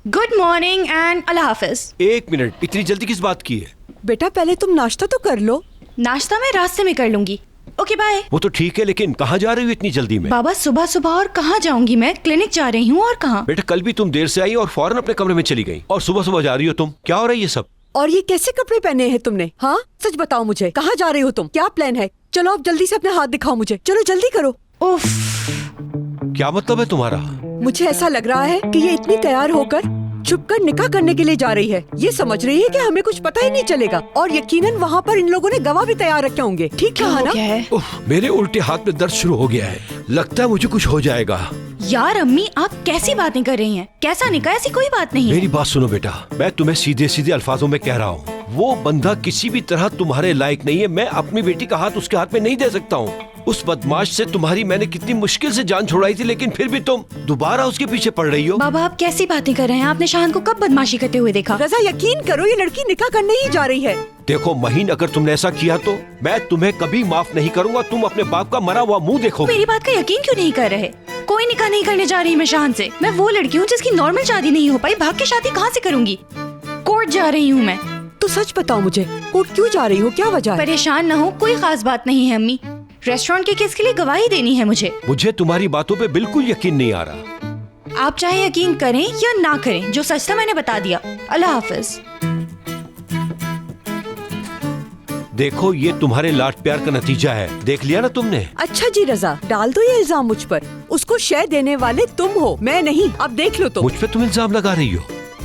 Good morning and Allah Hafiz. 1 minute, इतनी जल्दी किस बात की है? बेटा पहले तुम नाश्ता तो कर लो। नाश्ता मैं रास्ते में कर लूंगी। Okay bye. वो तो ठीक है, लेकिन कहाँ जा रही हो इतनी जल्दी में? बाबा सुबह सुबह और कहाँ जाऊंगी मैं? क्लिनिक जा रही हूँ। और कहाँ? बेटा कल भी तुम देर से आई और फौरन अपने कमरे में चली गई, और सुबह सुबह जा रही हो तुम। क्या हो रहा है ये सब? और ये कैसे कपड़े पहने हैं तुमने? हाँ सच बताओ मुझे, कहाँ जा रही हो तुम? क्या प्लान है? चलो अब जल्दी से अपने हाथ दिखाओ मुझे। चलो जल्दी करो। उफ, क्या मतलब है तुम्हारा? मुझे ऐसा लग रहा है कि ये इतनी तैयार होकर छुपकर निकाह करने के लिए जा रही है। ये समझ रही है कि हमें कुछ पता ही नहीं चलेगा, और यकीनन वहाँ पर इन लोगों ने गवाह भी तैयार रखे होंगे। ठीक कहा ना? मेरे उल्टे हाथ में दर्द शुरू हो गया है। लगता है मुझे कुछ हो जाएगा। यार अम्मी, आप कैसी बातें कर रही हैं? कैसा निकाह? ऐसी कोई बात नहीं है। मेरी बात सुनो बेटा, मैं तुम्हें सीधे सीधे अल्फाजों में कह रहा हूँ, वो बंदा किसी भी तरह तुम्हारे लायक नहीं है। मैं अपनी बेटी का हाथ उसके हाथ में नहीं दे सकता हूँ। उस बदमाश से तुम्हारी मैंने कितनी मुश्किल से जान छुड़ाई थी, लेकिन फिर भी तुम दोबारा उसके पीछे पड़ रही हो। बाबा आप कैसी बातें कर रहे हैं? आपने शाहान को कब बदमाशी करते हुए देखा? रजा यकीन करो, ये लड़की निकाह करने ही जा रही है। देखो महीन, अगर तुमने ऐसा किया तो मैं तुम्हें कभी माफ नहीं करूंगा। तुम अपने बाप का मरा हुआ मुंह देखो। मेरी बात का यकीन क्यों नहीं कर रहे? कोई निकाह नहीं करने जा रही मैं शान से। मैं वो लड़की हूँ जिसकी नॉर्मल शादी नहीं हो पाई। भाग के शादी कहाँ से करूंगी? कोर्ट जा रही हूँ मैं। तो सच बताओ मुझे, कोर्ट क्यों जा रही हो? क्या वजह है? परेशान न हो, कोई खास बात नहीं है अम्मी। रेस्टोरेंट के केस के लिए गवाही देनी है मुझे। मुझे तुम्हारी बातों पे बिल्कुल यकीन नहीं आ रहा। आप चाहे यकीन करें या ना करें, जो सच था मैंने बता दिया। अल्लाह हाफिज। देखो ये तुम्हारे लाड प्यार का नतीजा है, देख लिया ना तुमने। अच्छा जी रजा, डाल दो ये इल्जाम मुझ पर। उसको शय देने वाले तुम हो, मैं नहीं। अब देख लो तुम। मुझ पे तुम इल्जाम लगा रही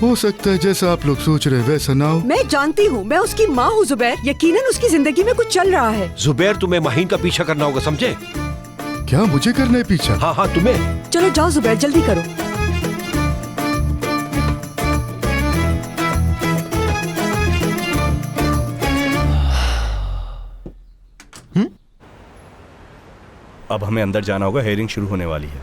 हो सकता है जैसा आप लोग सोच रहे वैसा ना हो। मैं जानती हूँ, मैं उसकी माँ हूँ जुबैर। यकीनन उसकी जिंदगी में कुछ चल रहा है। जुबैर, तुम्हें माहीन का पीछा करना होगा, समझे? क्या मुझे करना है पीछा? हाँ हाँ तुम्हें। चलो जाओ जुबैर, जल्दी करो। अब हमें अंदर जाना होगा, हेयरिंग शुरू होने वाली है।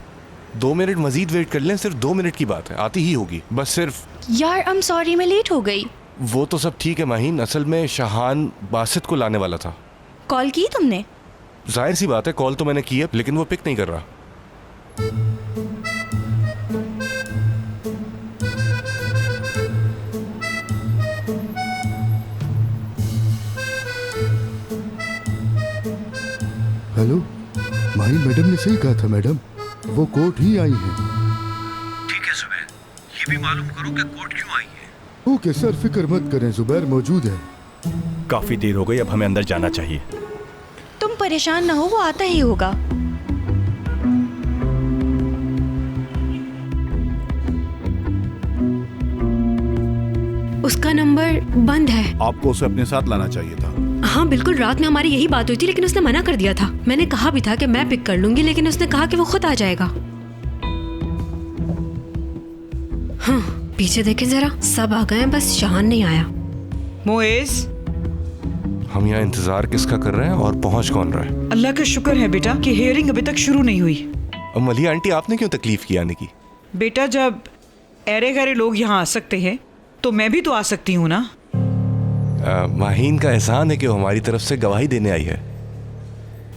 2 मिनट मजीद वेट कर लें, सिर्फ 2 मिनट की बात है, आती ही होगी। बस सिर्फ। यार आई एम सॉरी, मैं लेट हो गई। वो तो सब ठीक है माहीन, असल में शाहान बासित को लाने वाला था। कॉल की तुमने? जाहिर सी बात है, कॉल तो मैंने की है, लेकिन वो पिक नहीं कर रहा। हेलो, माही मैडम ने सही कहा था मैडम, वो कोर्ट ही आई हैं। ठीक है जुबैर, ये भी मालूम करो कि कोर्ट क्यों आई है। ओके सर, फिक्र मत करें, जुबैर मौजूद है। काफी देर हो गई, अब हमें अंदर जाना चाहिए। तुम परेशान ना हो, वो आता ही होगा। उसका नंबर बंद है। आपको उसे अपने साथ लाना चाहिए था। हाँ बिल्कुल, रात में हमारी यही बात हुई थी, लेकिन उसने मना कर दिया था। मैंने कहा भी था कि मैं पिक कर लूंगी, लेकिन उसने कहा कि वो खुद आ जाएगा। हाँ, पीछे देखें जरा, सब आ गए, बस शाहान नहीं आया। मोएज, हम यहाँ इंतजार किसका कर रहे हैं और पहुँच कौन रहा है? अल्लाह का शुक्र है बेटा कि हेयरिंग अभी तक शुरू नहीं हुई। अब मलिया आंटी, आपने क्यों तकलीफ की आने की? बेटा, जब ऐरे गैरे लोग यहाँ आ सकते हैं तो मैं भी तो आ सकती हूँ ना। माहीन का एहसान है कि वो हमारी तरफ से गवाही देने आई है।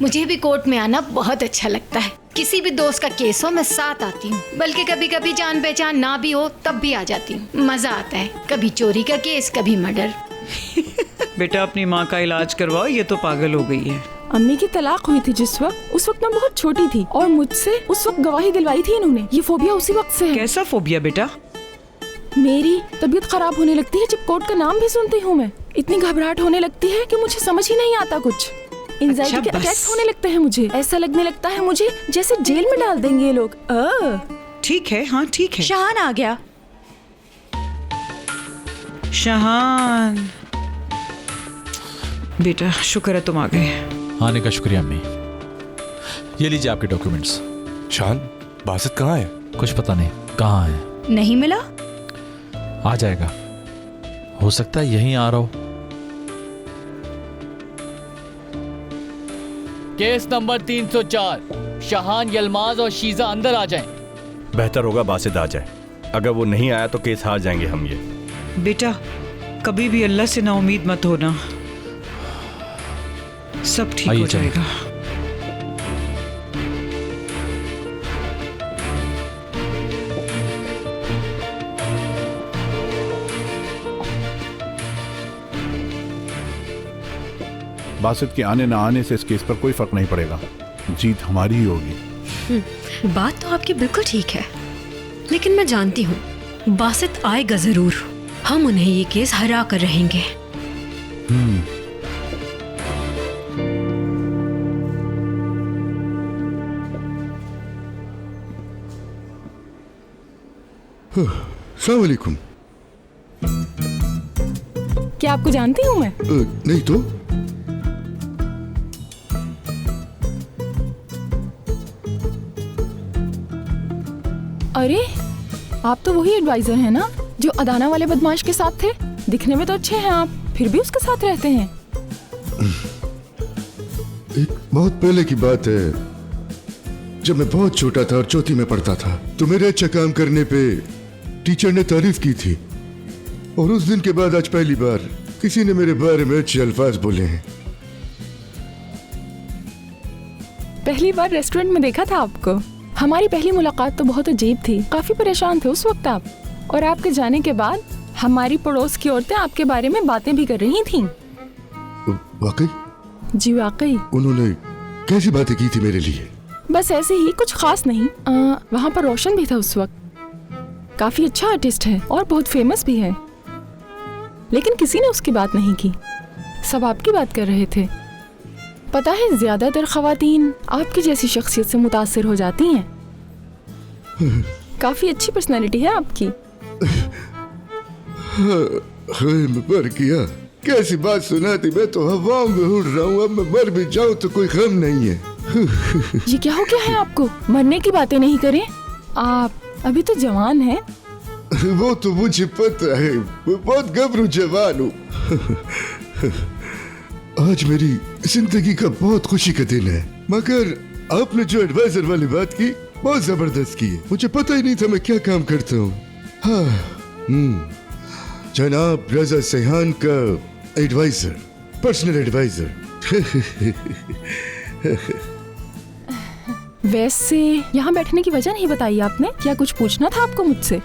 मुझे भी कोर्ट में आना बहुत अच्छा लगता है। किसी भी दोस्त का केस हो मैं साथ आती हूँ, बल्कि कभी कभी जान पहचान ना भी हो तब भी आ जाती हूँ। मजा आता है। कभी चोरी का केस, कभी मर्डर। बेटा, अपनी माँ का इलाज करवाओ, ये तो पागल हो गई है। अम्मी की तलाक हुई थी जिस वक्त, उस वक्त मैं बहुत छोटी थी और मुझसे उस वक्त गवाही दिलवाई थी इन्होंने। ये फोबिया उसी वक्त से है। कैसा फोबिया बेटा? मेरी तबीयत खराब होने लगती है जब कोर्ट का नाम भी सुनती हूँ मैं। इतनी घबराहट होने लगती है कि मुझे समझ ही नहीं आता कुछ। एंजाइटी के अटैक्स होने लगते हैं मुझे। ऐसा लगने लगता है मुझे जैसे जेल में डाल देंगे ये लोग। ठीक है, हाँ ठीक है। शाहान आ गया। शाहान बेटा, शुक्र है तुम आ गए। आने का शुक्रिया अम्मी। ये लीजिए आपके डॉक्यूमेंट्स। शान, बासित कहाँ है? कुछ पता नहीं कहाँ है। नहीं मिला? आ जाएगा, हो सकता है यहीं आ रहा हो। केस नंबर 304, शाहान, यलमाज और शीजा अंदर आ जाएं। बेहतर होगा बासित आ जाए। अगर वो नहीं आया तो केस हार जाएंगे हम। ये बेटा, कभी भी अल्लाह से ना उम्मीद मत होना, सब ठीक हो जाएगा। बासित के आने ना आने से इस केस पर कोई फर्क नहीं पड़ेगा, जीत हमारी ही होगी। बात तो आपकी बिल्कुल ठीक है, लेकिन मैं जानती हूँ बासित आएगा जरूर। हम उन्हें ये केस हरा कर रहेंगे। अस्सलाम वालेकुम। क्या आपको जानती हूँ मैं? नहीं तो। अरे आप तो वही एडवाइजर हैं ना जो अदाना वाले बदमाश के साथ थे। दिखने में तो अच्छे हैं आप, फिर भी उसके साथ रहते हैं। एक बहुत पहले की बात है, जब मैं बहुत छोटा था और चौथी में पढ़ता था, तो मेरे अच्छा काम करने पे टीचर ने तारीफ की थी। और उस दिन के बाद आज पहली बार किसी ने मेरे बारे में अच्छे अल्फाज बोले हैं। पहली बार रेस्टोरेंट में देखा था आपको। हमारी पहली मुलाकात तो बहुत अजीब थी, काफी परेशान थे उस वक्त आप, और आपके जाने के बाद हमारी पड़ोस की औरतें आपके बारे में बातें भी कर रही थीं। वाकई? जी वाकई। उन्होंने कैसी बातें की थी मेरे लिए? बस ऐसे ही, कुछ खास नहीं। वहाँ पर रोशन भी था उस वक्त, काफी अच्छा आर्टिस्ट है और बहुत फेमस भी है, लेकिन किसी ने उसकी बात नहीं की, सब आपकी बात कर रहे थे। पता है, ज्यादातर खवातीन आपकी जैसी शख्सियत से मुतासिर हो जाती हैं। काफी अच्छी पर्सनालिटी है आपकी। मर गया, कैसी बात सुना थी। मैं तो हवाओं में उड़ रहा हूँ, अब मैं मर भी जाऊँ तो कोई गम नहीं है। ये क्या हो गया है आपको? मरने की बातें नहीं करें, आप अभी तो जवान हैं। वो तो मुझे पता है, मैं बहुत गबरू जवान हूँ। आज मेरी जिंदगी का बहुत खुशी का दिन है, मगर आपने जो एडवाइजर वाली बात की बहुत जबरदस्त की है। मुझे पता ही नहीं था मैं क्या काम करता हूँ। हाँ, जनाब रजा सैहान का एडवाइजर, पर्सनल एडवाइजर। वैसे यहाँ बैठने की वजह नहीं बताई आपने, क्या कुछ पूछना था आपको मुझसे?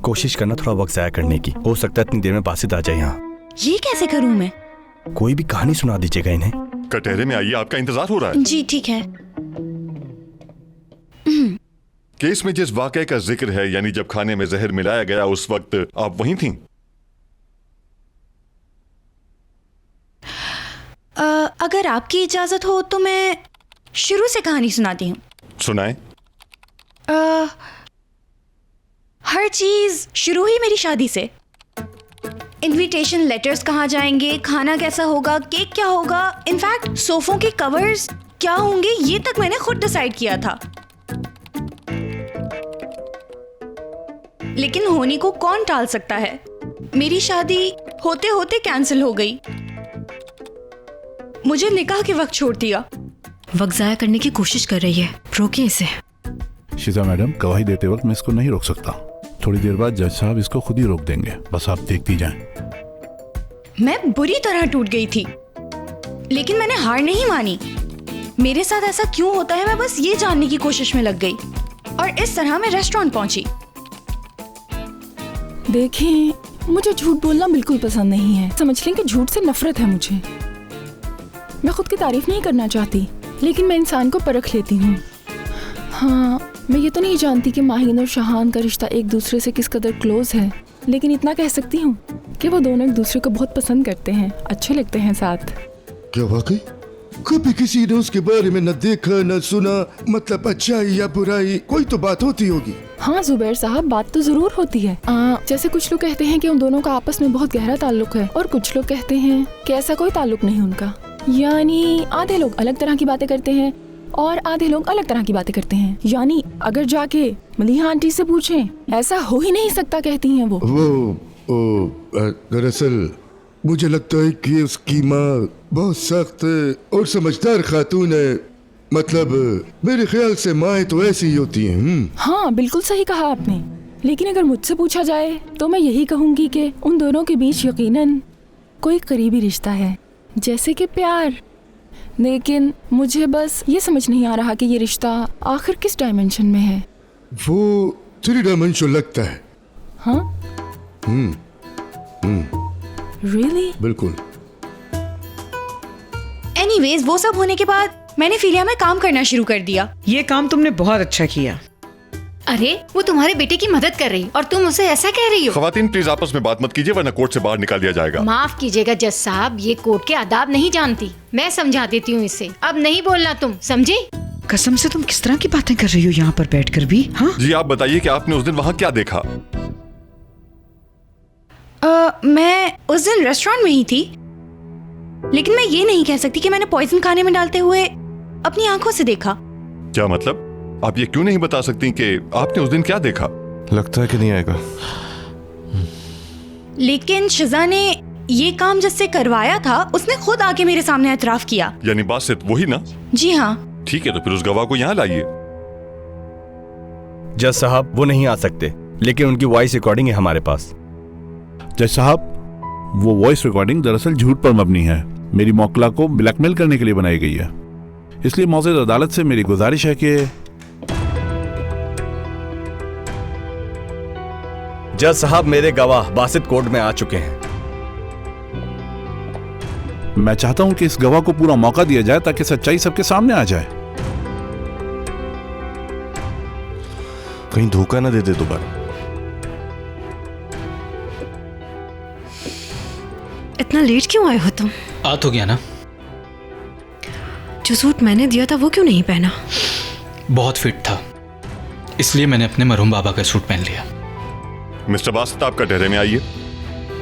कोशिश करना थोड़ा वक्त जाया करने की, हो सकता है इतनी देर में बासित आ जाए यहाँ। ये कैसे करूँ मैं? कोई भी कहानी सुना दीजिएगा इन्हें। कटहरे में आइए, आपका इंतजार हो रहा है। जी ठीक है। केस में जिस वाकये का जिक्र है, यानी जब खाने में जहर मिलाया गया, उस वक्त आप वहीं थीं? अगर आपकी इजाजत हो तो मैं शुरू से कहानी सुनाती हूँ। सुनाएं। हर चीज शुरू ही मेरी शादी से। इनविटेशन लेटर्स कहाँ जाएंगे, खाना कैसा होगा, केक क्या होगा, इनफैक्ट सोफों के कवर्स क्या होंगे, ये तक मैंने खुद डिसाइड किया था। लेकिन होनी को कौन टाल सकता है? मेरी शादी होते होते कैंसिल हो गई। मुझे निकाह के वक्त छोड़ दिया। वक्त जाया करने की कोशिश कर रही है, रोकिए इसे। शीजा मैडम, गवाही देते वक्त मैं इसको नहीं रोक सकता। थोड़ी देर बाद जज साहब इसको खुद ही रोक देंगे, बस आप देखती जाएं। मैं बुरी तरह टूट गई थी, लेकिन मैंने हार नहीं मानी। मेरे साथ ऐसा क्यों होता है, मैं बस ये जानने की कोशिश में लग गई, और इस तरह मैं रेस्टोरेंट पहुंची। देखें, मुझे झूठ बोलना बिल्कुल पसंद नहीं है। समझ लें कि झूठ से नफरत है मुझे। मैं खुद की तारीफ नहीं करना चाहती, लेकिन मैं इंसान को परख लेती हूँ। हाँ, मैं ये तो नहीं जानती कि माहीन और शहान का रिश्ता एक दूसरे से किस कदर क्लोज है, लेकिन इतना कह सकती हूँ कि वो दोनों एक दूसरे को बहुत पसंद करते हैं, अच्छे लगते हैं साथ। क्या वाकई? कभी किसी ने उसके बारे में न देखा न सुना, मतलब अच्छाई या बुराई, कोई तो बात होती होगी। हाँ जुबैर साहब, बात तो जरूर होती है। जैसे कुछ लोग कहते हैं कि उन दोनों का आपस में बहुत गहरा ताल्लुक है, और कुछ लोग कहते हैं कि ऐसा कोई ताल्लुक नहीं उनका। यानी आधे लोग अलग तरह की बातें करते हैं और आधे लोग अलग तरह की बातें करते हैं। यानी अगर जाके मलिहा आंटी से पूछें, ऐसा हो ही नहीं सकता, कहती हैं वो। दरअसल मुझे लगता है कि उसकी माँ बहुत सख्त और समझदार खातून है। मतलब मेरे ख्याल से माएँ तो ऐसी ही होती हैं। हाँ, बिल्कुल सही कहा आपने। लेकिन अगर मुझसे पूछा जाए तो मैं यही कहूँगी कि उन दोनों के बीच यकीनन कोई करीबी रिश्ता है, जैसे कि प्यार। लेकिन मुझे बस ये समझ नहीं आ रहा कि ये रिश्ता आखिर किस डायमेंशन में है। वो 3 डायमेंशन लगता है। हाँ? Really? बिल्कुल। एनीवेज, वो सब होने के बाद मैंने फिलिया में काम करना शुरू कर दिया। ये काम तुमने बहुत अच्छा किया। अरे, वो तुम्हारे बेटे की मदद कर रही और तुम उसे ऐसा कह रही हो। खवातीन प्लीज आपस में बात मत कीजिए, वरना कोर्ट से बाहर निकाल दिया जाएगा। माफ कीजिएगा जज साहब, ये कोर्ट के आदाब नहीं जानती। मैं समझा देती हूँ इसे। अब नहीं बोलना तुम, समझे? कसम से तुम किस तरह की बातें कर रही हो यहाँ पर बैठकर भी? हाँ जी, आप बताइए कि आपने उस दिन वहाँ क्या देखा? मैं उस दिन रेस्टोरेंट में ही थी, लेकिन मैं ये नहीं कह सकती कि मैंने पॉइजन खाने में डालते हुए अपनी आंखों से देखा। क्या मतलब? आप ये क्यों नहीं बता सकती कि आपने उस दिन क्या देखा? लगता है कि नहीं आएगा। लेकिन शिजा ने ये काम जिससे करवाया था, उसने खुद आके मेरे सामने एतराफ किया। यानी बासित वही ना? जी हाँ। ठीक है, तो फिर उस गवाह को यहाँ लाइए। जज साहब वो नहीं आ सकते, लेकिन उनकी वॉइस रिकॉर्डिंग है हमारे पास। जज साहब, वो वॉइस रिकॉर्डिंग दरअसल झूठ पर मबनी है, मेरी मौकला को ब्लैकमेल करने के लिए बनाई गई है। इसलिए मौजूद अदालत से मेरी गुजारिश है कि जज साहब, मेरे गवाह बासित कोर्ट में आ चुके हैं। मैं चाहता हूं कि इस गवाह को पूरा मौका दिया जाए ताकि सच्चाई सबके सामने आ जाए। कहीं धोखा ना दे दे दोबारा। इतना लेट क्यों आए हो तुम? आ तो गया ना। जो सूट मैंने दिया था वो क्यों नहीं पहना? बहुत फिट था, इसलिए मैंने अपने मरहूम बाबा का सूट पहन लिया। मिस्टर बासित, आपका ठहरे में आइए।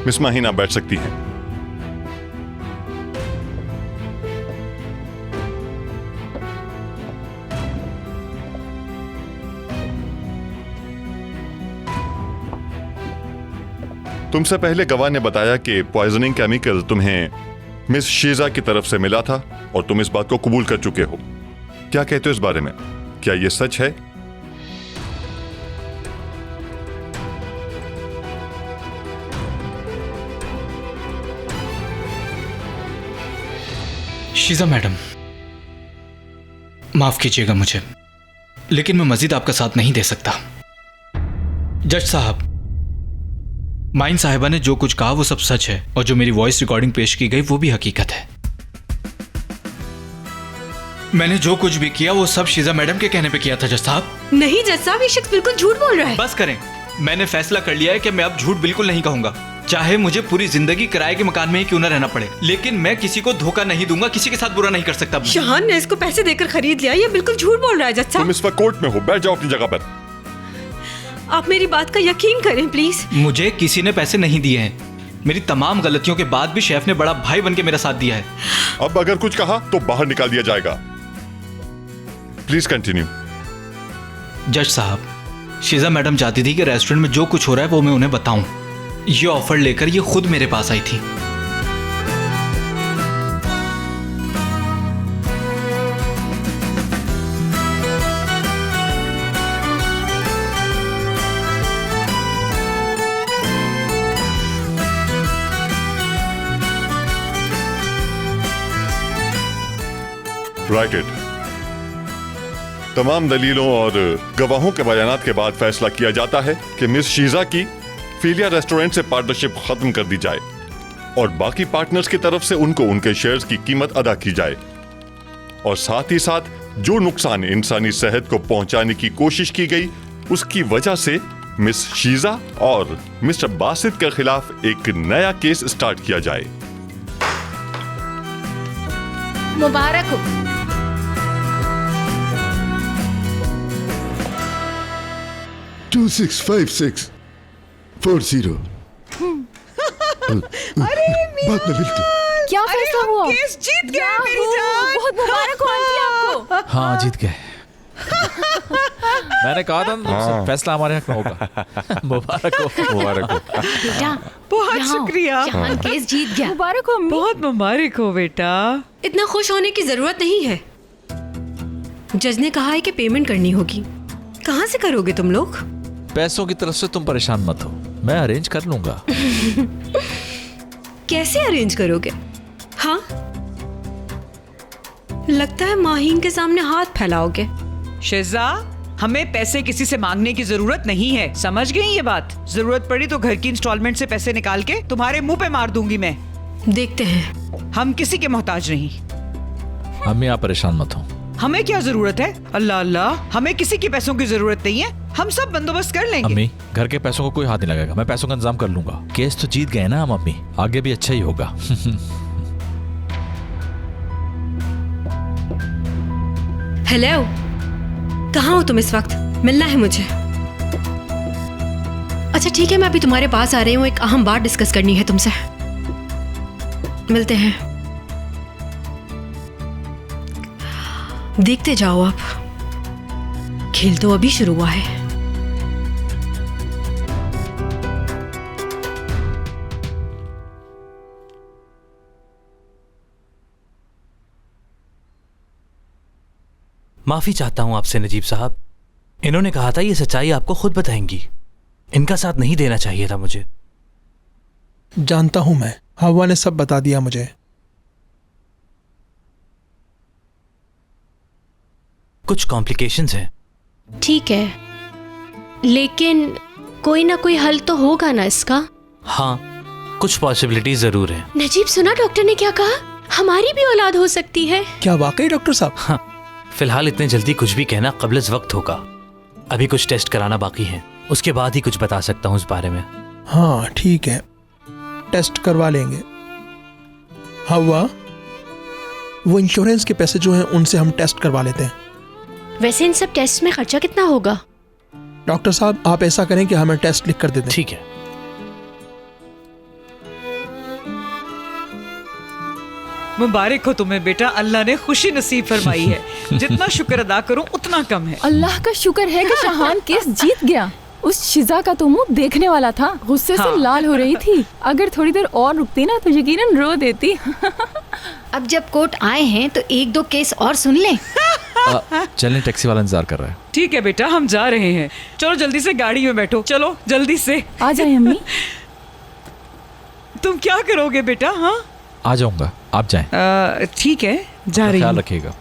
मिस माहीना बैठ सकती हैं। तुमसे पहले गवाह ने बताया कि पॉइजनिंग केमिकल तुम्हें मिस शीजा की तरफ से मिला था और तुम इस बात को कबूल कर चुके हो। क्या कहते हो इस बारे में? क्या यह सच है? शीजा मैडम, माफ कीजिएगा मुझे, लेकिन मैं मजीद आपका साथ नहीं दे सकता। जज साहब, माइन साहिबा ने जो कुछ कहा वो सब सच है, और जो मेरी वॉइस रिकॉर्डिंग पेश की गई वो भी हकीकत है। मैंने जो कुछ भी किया वो सब शीजा मैडम के कहने पे किया था। जज साहब, नहीं जज साहब, ये शख्स बिल्कुल झूठ बोल रहा है। बस करें, मैंने फैसला कर लिया है कि मैं अब झूठ बिल्कुल नहीं कहूंगा, चाहे मुझे पूरी जिंदगी किराए के मकान में ही क्यों ना रहना पड़े, लेकिन मैं किसी को धोखा नहीं दूंगा, किसी के साथ बुरा नहीं कर सकता। शहान ने इसको पैसे देकर खरीद लिया, ये बिल्कुल झूठ बोल रहा है। जज साहब, तुम इस वक्त कोर्ट में हो, बैठ जाओ अपनी जगह पर। आप मेरी बात का यकीन करें प्लीज। मुझे किसी ने पैसे नहीं दिए हैं। मेरी तमाम गलतियों के बाद भी शेफ ने बड़ा भाई बनके मेरा साथ दिया है। अब अगर कुछ कहा तो बाहर निकाल दिया जाएगा। Please continue. जज साहब, शीजा मैडम चाहती थी कि रेस्टोरेंट में जो कुछ हो रहा है वो मैं उन्हें बताऊं। ये ऑफर लेकर ये खुद मेरे पास आई थी। Right it. तमाम दलीलों और गवाहों के बयानात के बाद फैसला किया जाता है कि मिस शीजा की फीलिया रेस्टोरेंट से पार्टनरशिप खत्म कर दी जाए और बाकी पार्टनर्स की तरफ से उनको उनके शेयर्स की कीमत अदा की जाए, और साथ ही साथ जो नुकसान इंसानी सेहत को पहुंचाने की कोशिश की गई उसकी वजह से मिस शीजा और मिस्टर बासित के खिलाफ एक नया केस स्टार्ट किया जाए। मुबारक हो। 265640। अरे बाद में मिलते। क्या फैसला हुआ? केस जीत गए मेरी जान। बहुत मुबारक हो आंटी आपको। हाँ, जीत गए। मैंने कहा था ना, फैसला हमारे हक में होगा। मुबारक हो। मुबारक हो बेटा, बहुत यहाँ हो। शुक्रिया। शहान केस जीत गया। मुबारक हो अम्मी। बहुत मुबारक हो बेटा। इतना खुश होने की जरूरत नहीं है। जज ने कहा है कि पेमेंट करनी होगी। कहाँ से करोगे तुम लोग? पैसों की तरफ से तुम परेशान मत हो, मैं अरेंज कर लूंगा। कैसे अरेंज करोगे? हाँ, लगता है माहीन के सामने हाथ फैलाओगे। शिजा, हमें पैसे किसी से मांगने की जरूरत नहीं है, समझ गई ये बात? जरूरत पड़ी तो घर की इंस्टॉलमेंट से पैसे निकाल के तुम्हारे मुंह पे मार दूंगी मैं। देखते हैं। हम किसी के मोहताज नहीं। अम्मी आप परेशान मत हो। हमें क्या जरूरत है? अल्लाह अल्लाह, हमें किसी के पैसों की जरूरत नहीं है, हम सब बंदोबस्त कर लेंगे। अम्मी, घर के पैसों को कोई हाथ नहीं लगाएगा, मैं पैसों का इंतजाम कर लूंगा। केस तो जीत गए ना हम अम्मी, आगे भी अच्छा ही होगा। हेलो, कहाँ हो तुम इस वक्त? मिलना है मुझे। अच्छा ठीक है, मैं अभी तुम्हारे पास आ रही हूँ, एक अहम बात डिस्कस करनी है तुमसे। मिलते हैं। देखते जाओ आप, खेल तो अभी शुरू हुआ है। माफी चाहता हूं आपसे नजीब साहब, इन्होंने कहा था ये सच्चाई आपको खुद बताएंगी। इनका साथ नहीं देना चाहिए था मुझे। जानता हूं मैं, हवा ने सब बता दिया मुझे। कुछ कॉम्प्लिकेशंस हैं। ठीक है, लेकिन कोई ना कोई हल तो होगा ना इसका। हाँ, कुछ पॉसिबिलिटीज जरूर हैं। नजीब, सुना डॉक्टर ने क्या कहा? हमारी भी औलाद हो सकती है। क्या वाकई डॉक्टर साहब? हाँ, फिलहाल इतने जल्दी कुछ भी कहना क़ब्ल वक्त होगा। अभी कुछ टेस्ट कराना बाकी है, उसके बाद ही कुछ बता सकता हूँ इस बारे में। हाँ ठीक है, टेस्ट करवा लेंगे। हवा, वो इंश्योरेंस के पैसे जो हैं उनसे हम टेस्ट करवा लेते हैं। वैसे इन सब टेस्ट में खर्चा कितना होगा? डॉक्टर साहब आप ऐसा करें कि हमें टेस्ट लिख कर दे दें। ठीक है। मुबारक हो तुम्हें बेटा, अल्लाह ने खुशी नसीब फरमाई है। जितना शुक्र अदा करूं उतना कम है। अल्लाह का शुक्र है कि शाहान केस जीत गया। उस शिजा का तो मुंह देखने वाला था, गुस्से से लाल हो रही थी। अगर थोड़ी देर और रुकती ना तो यकीनन रो देती। अब जब कोर्ट आए हैं तो एक दो केस और सुन लें। चलें, टैक्सी वाला इंतजार कर रहा है। ठीक है बेटा, हम जा रहे हैं। चलो जल्दी से गाड़ी में बैठो, चलो जल्दी से। आ जाए अम्मी। तुम क्या करोगे बेटा? हाँ आ जाऊंगा, आप जाएं। ठीक है, जा रही ख्याल हूँ। रखिएगा।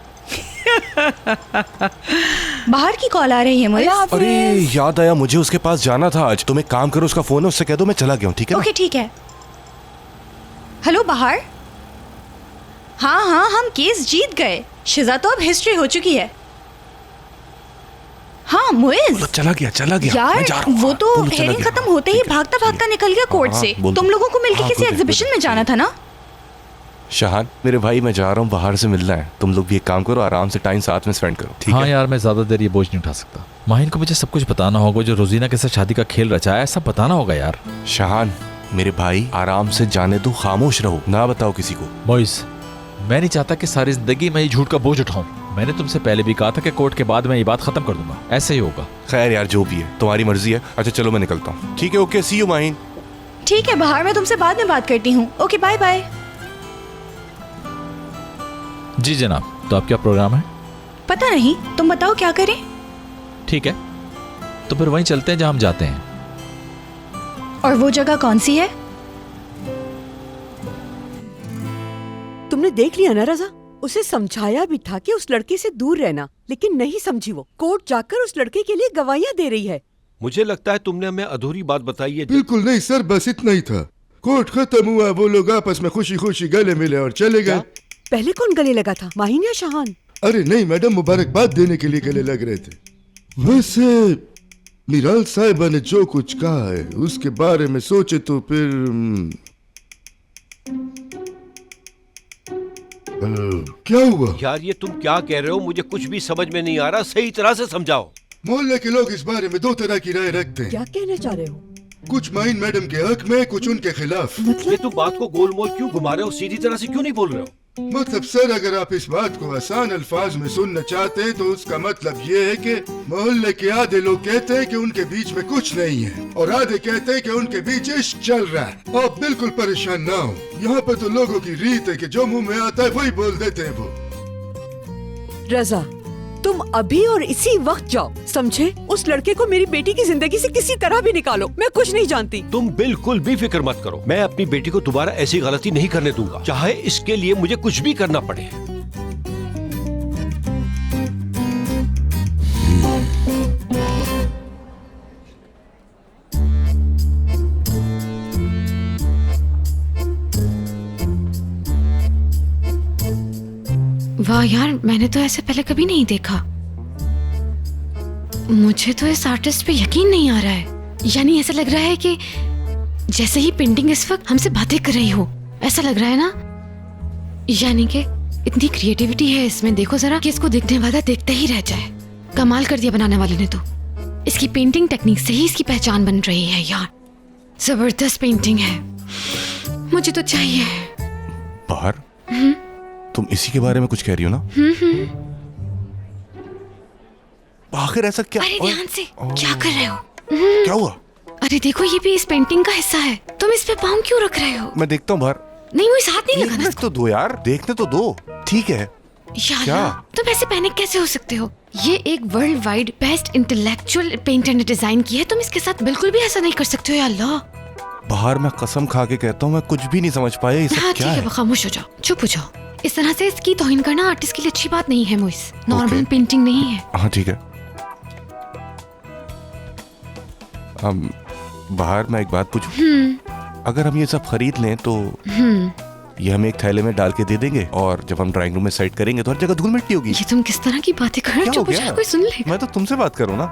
बाहर की कॉल आ रही है मुझे। अरे याद आया, मुझे उसके पास जाना था आज। तुम एक काम करो, उसका फोन है, उससे कह दो मैं चला गया हूँ। ठीक है? ओके ठीक है। हेलो बाहर। हाँ हाँ, हम केस जीत गए। शिजा तो अब हिस्ट्री हो चुकी है। हाँ मुइज, चला गया यार मैं जा रहा हूँ। वो तो बोलो, चला हेयरिंग गया। खत्म होते ही भागता भागता निकल गया कोर्ट से। बोल दो। तुम लोगों को मिलके हाँ, किसी बोल दे, एग्जीबिशन बोल में जाना था ना? शाहान मेरे भाई, मैं जा रहा हूँ, बाहर से मिलना है। तुम लोग भी एक काम करो, आराम से टाइम साथ में स्पेंड करो। ठीक हाँ है? यार, मैं ज्यादा देर ये बोझ नहीं उठा सकता। माहिन को मुझे सब कुछ बताना होगा, जो रोजीना के साथ शादी का खेल रचाया है सब बताना होगा यार। शाहान मेरे भाई, आराम से जाने दो, खामोश रहो, ना बताओ किसी को। मोइस, मैं नहीं चाहता कि सारी जिंदगी मैं ये झूठ का बोझ उठाऊं। मैंने तुमसे पहले भी कहा था कि कोर्ट के बाद मैं ये बात खत्म कर दूंगा। ऐसे ही होगा। खैर यार, जो भी है तुम्हारी मर्जी है। अच्छा चलो मैं निकलता हूँ। ठीक है, ओके, सी यू माहिन। ठीक है बाहर, मैं तुमसे बाद में बात करती हूँ। Okay bye bye. जी जनाब, तो आप क्या प्रोग्राम है? पता नहीं, तुम बताओ क्या करें। ठीक है, तो फिर वहीं चलते हैं जहां हम जाते हैं। और वो जगह कौन सी है? तुमने देख लिया ना रजा, उसे समझाया भी था कि उस लड़के से दूर रहना, लेकिन नहीं समझी। वो कोर्ट जाकर उस लड़के के लिए गवाहियां दे रही है। मुझे लगता है तुमने हमें अधूरी बात बताई है। बिल्कुल नहीं सर, बस इतना ही था। कोर्ट खत्म हुआ, वो लोग आपस में खुशी खुशी गले मिले और चले गए। पहले कौन गले लगा था, माहिन या शाहान? अरे नहीं मैडम, मुबारकबाद देने के लिए गले लग रहे थे। वैसे मीराल साहिबा ने जो कुछ कहा है उसके बारे में सोचे तो फिर क्या हुआ? यार ये तुम क्या कह रहे हो? मुझे कुछ भी समझ में नहीं आ रहा, सही तरह से समझाओ। मोहल्ले के लोग इस बारे में दो तरह की राय रखते हैं। क्या कहना चाह रहे हो? कुछ माइन मैडम के हक में, कुछ उनके खिलाफ। ये तुम बात को गोल मोल क्यों घुमा रहे हो? सीधी तरह से क्यों नहीं बोल रहे हो? मतलब सर, अगर आप इस बात को आसान अल्फाज में सुनना चाहते हैं तो उसका मतलब ये है कि मोहल्ले के आधे लोग कहते हैं कि उनके बीच में कुछ नहीं है और आधे कहते हैं कि उनके बीच इश्क चल रहा है। आप बिल्कुल परेशान ना हो, यहाँ पर तो लोगों की रीत है कि जो मुंह में आता है वही बोल देते हैं वो। रजा, तुम अभी और इसी वक्त जाओ, समझे? उस लड़के को मेरी बेटी की जिंदगी से किसी तरह भी निकालो। मैं कुछ नहीं जानती। तुम बिल्कुल भी फिक्र मत करो, मैं अपनी बेटी को दोबारा ऐसी गलती नहीं करने दूंगा, चाहे इसके लिए मुझे कुछ भी करना पड़े। वाह यार, मैंने तो ऐसे पहले कभी नहीं देखा। मुझे तो इस आर्टिस्ट पे यकीन नहीं आ रहा है। यानी ऐसा लग रहा है कि जैसे ही पेंटिंग इस वक्त हमसे बातें कर रही हो, ऐसा लग रहा है ना। यानी कि इतनी क्रिएटिविटी है इसमें, देखो जरा कि इसको देखने वाला देखते ही रह जाए। कमाल कर दिया बनाने वाले ने तो। इसकी पेंटिंग टेक्निक से ही इसकी पहचान बन रही है यार। जबरदस्त पेंटिंग है, मुझे तो चाहिए। बाहर तुम इसी के बारे में कुछ कह रही हो ना? आखिर ऐसा क्या? अरे ध्यान से, क्या कर रहे हो? क्या हुआ? अरे देखो, ये भी इस पेंटिंग का हिस्सा है। तुम इस पे पाँव क्यों रख रहे हो? मैं देखता हूँ बाहर। नहीं, वो इस हाथ नहीं लगाना। तो दो यार, देखने तो दो। ठीक है यार क्या? तुम ऐसे पैनिक कैसे हो सकते हो? ये एक world wide best intellectual painter ने डिजाइन की है, तुम इसके साथ बिल्कुल भी ऐसा नहीं कर सकते हो। या अल्लाह, बाहर मैं कसम खा के कहता हूँ मैं कुछ भी नहीं समझ पाया ये सब हाँ क्या ठीक है। है, खामोश हो जाओ, चुप हो जाओ। इस तरह से इसकी तौहीन करना आर्टिस्ट के लिए अच्छी बात नहीं है मोइस, नॉर्मल पेंटिंग नहीं है। हाँ ठीक है। बाहर मैं एक बात पूछूं, अगर हम ये सब खरीद लें तो ये हम एक थैले में डाल के दे देंगे और जब हम ड्राइंग रूम में सेट करेंगे तो हर जगह धूल मिट्टी होगी। ये तुम किस तरह की बातें कर रहे हो? क्या हो चुप हो गया? जाओ, कोई सुन लेगा। मैं तो तुमसे बात करूं ना।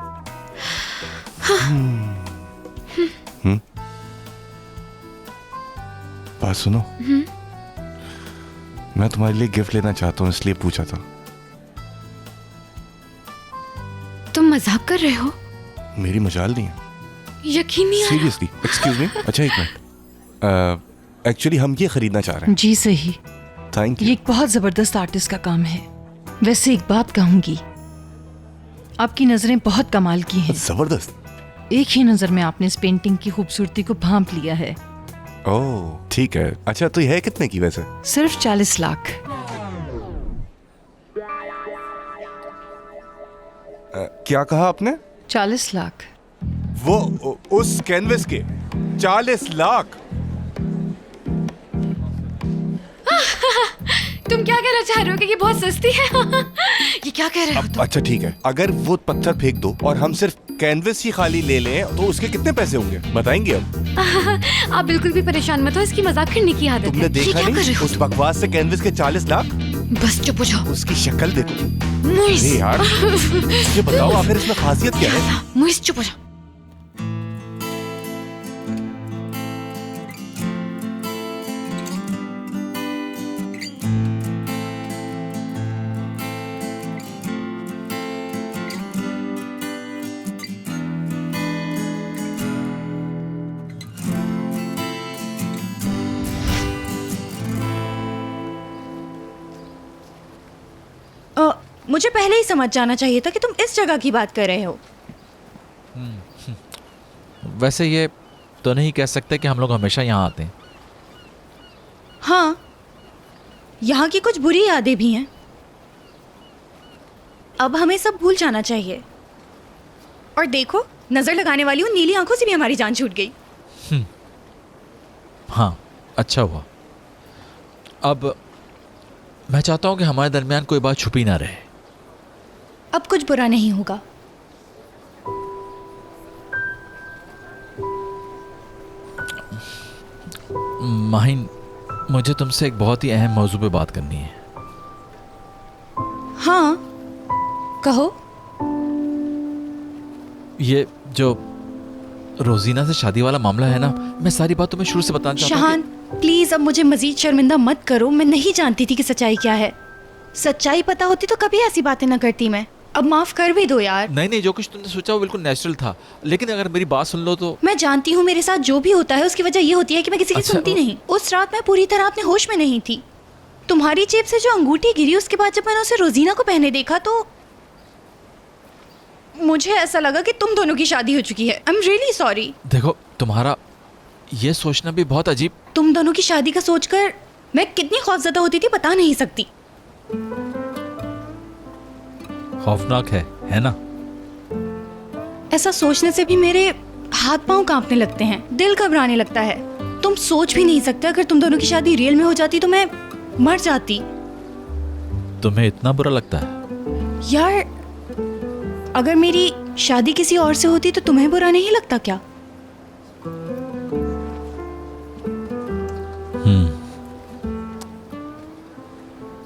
बात सुनो, मैं तुम्हारे लिए गिफ्ट लेना चाहता हूँ इसलिए पूछा था। तुम मजाक कर रहे हो? मेरी मजाल नहीं है, यकीन नहीं आ रहा। सीरियसली। एक्सक्यूज मी, अच्छा एक मिनट, एक्चुअली हम ये खरीदना चाह रहे हैं। जी सही, थैंक ये एक बहुत जबरदस्त आर्टिस्ट का काम है। वैसे एक बात कहूंगी, आपकी नजरें बहुत कमाल की हैं। जबरदस्त। एक ही नजर में आपने इस पेंटिंग की खूबसूरती को भांप लिया है। ओह ठीक है। अच्छा तो ये है कितने की वैसे? सिर्फ 40 लाख। क्या कहा आपने? 40 लाख। वो उस कैनवस के 40 लाख? तुम क्या कहना चाह रहे हो कि ये बहुत सस्ती है? ये क्या कह रहे हो तुम? अच्छा ठीक है, अगर वो पत्थर फेंक दो और हम सिर्फ कैनवस ही खाली ले लें तो उसके कितने पैसे होंगे बताएंगे अब? आप बिल्कुल भी परेशान मत हो, इसकी मजाक करने की आदत तुमने है। ये देखा क्या कर रहे नहीं हो? उस बकवास से कैनवस के 40 लाख? बस चुप हो जाओ। उसकी शक्ल देखो। मोइस। अरे यार मुझे बताओ आखिर इसमें खासियत क्या है? मोइस चुप हो जाओ। मुझे पहले ही समझ जाना चाहिए था कि तुम इस जगह की बात कर रहे हो। वैसे ये तो नहीं कह सकते कि हम लोग हमेशा यहाँ आते हैं। हाँ, यहाँ की कुछ बुरी यादें भी हैं। अब हमें सब भूल जाना चाहिए। और देखो, नजर लगाने वाली उन नीली आंखों से भी हमारी जान छूट गई। हाँ, अच्छा हुआ। अब मैं चाहता हूँ कि हमारे दरमियान कोई बात छुपी ना रहे। अब कुछ बुरा नहीं होगा। माहिन, मुझे तुमसे एक बहुत ही अहम मौजू पे बात करनी है। हाँ, कहो। ये जो रोजीना से शादी वाला मामला है ना, मैं सारी बात तुम्हें शुरू से बताना चाहता हूँ। शहान, प्लीज अब मुझे मजीद शर्मिंदा मत करो। मैं नहीं जानती थी कि सच्चाई क्या है। सच्चाई पता होती तो कभी ऐसी बातें ना करती मैं। अब माफ कर भी दो यार। नहीं, जो कुछ तुमने सोचा वो बिल्कुल नेचुरल था, लेकिन अगर मेरी बात सुन लो तो। मैं जानती हूँ मेरे साथ जो भी होता है उसकी वजह ये होती है कि मैं किसी की सुनती नहीं। उस रात मैं पूरी तरह अपने होश में नहीं थी। तुम्हारी जेब से जो अंगूठी गिरी उसके बाद जब मैंने उसे रोजीना को पहने देखा तो मुझे ऐसा लगा कि तुम दोनों की शादी हो चुकी है। I am really sorry. देखो, तुम्हारा ये सोचना भी बहुत अजीब। तुम दोनों की शादी का सोचकर मैं कितनी खौफजदा होती थी बता नहीं सकती। खौफनाक है ना? ऐसा सोचने से भी मेरे हाथ पांव कांपने लगते हैं, दिल घबराने लगता है। तुम सोच भी नहीं सकते, अगर तुम दोनों की शादी रियल में हो जाती तो मैं मर जाती। तुम्हें इतना बुरा लगता है? यार, अगर मेरी शादी किसी और से होती तो तुम्हें बुरा नहीं लगता क्या?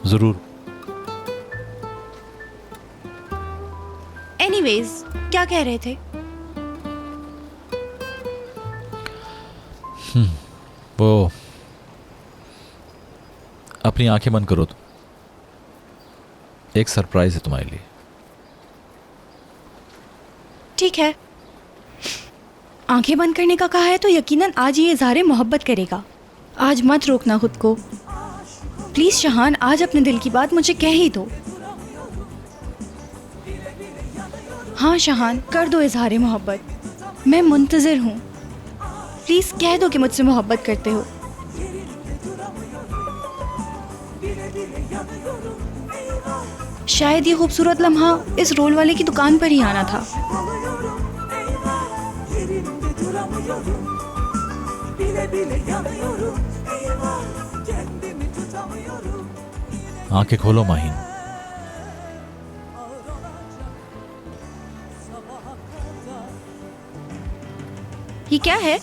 जरूर। एनीवेज, क्या कह रहे थे? वो अपनी आंखें बंद करो। एक सरप्राइज है तुम्हारे लिए। ठीक है, आंखें बंद करने का कहा है तो यकीनन आज ये इज़हार मोहब्बत करेगा। आज मत रोकना खुद को प्लीज शहान। आज अपने दिल की बात मुझे कह ही दो। हाँ शहान, कर दो इज़हार मोहब्बत। मैं मुंतज़िर हूँ। प्लीज कह दो कि मुझसे मोहब्बत करते हो। शायद ये खूबसूरत लम्हा इस रोल वाले की दुकान पर ही आना था। आंखें खोलो माहिन। ये क्या है?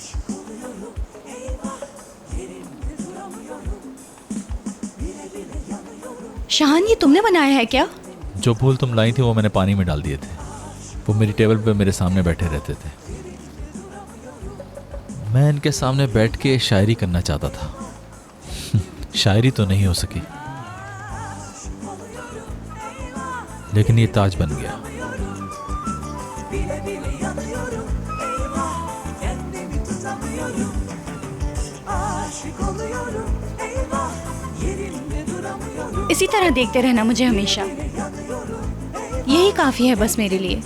शाहान, ये तुमने बनाया है क्या? जो फूल तुम लाई थी वो मैंने पानी में डाल दिए थे। वो मेरी टेबल पे मेरे सामने बैठे रहते थे। मैं इनके सामने बैठ के शायरी करना चाहता था। शायरी तो नहीं हो सकी, लेकिन ये ताज बन गया। इसी तरह देखते रहना मुझे हमेशा, यही काफी है बस मेरे लिए।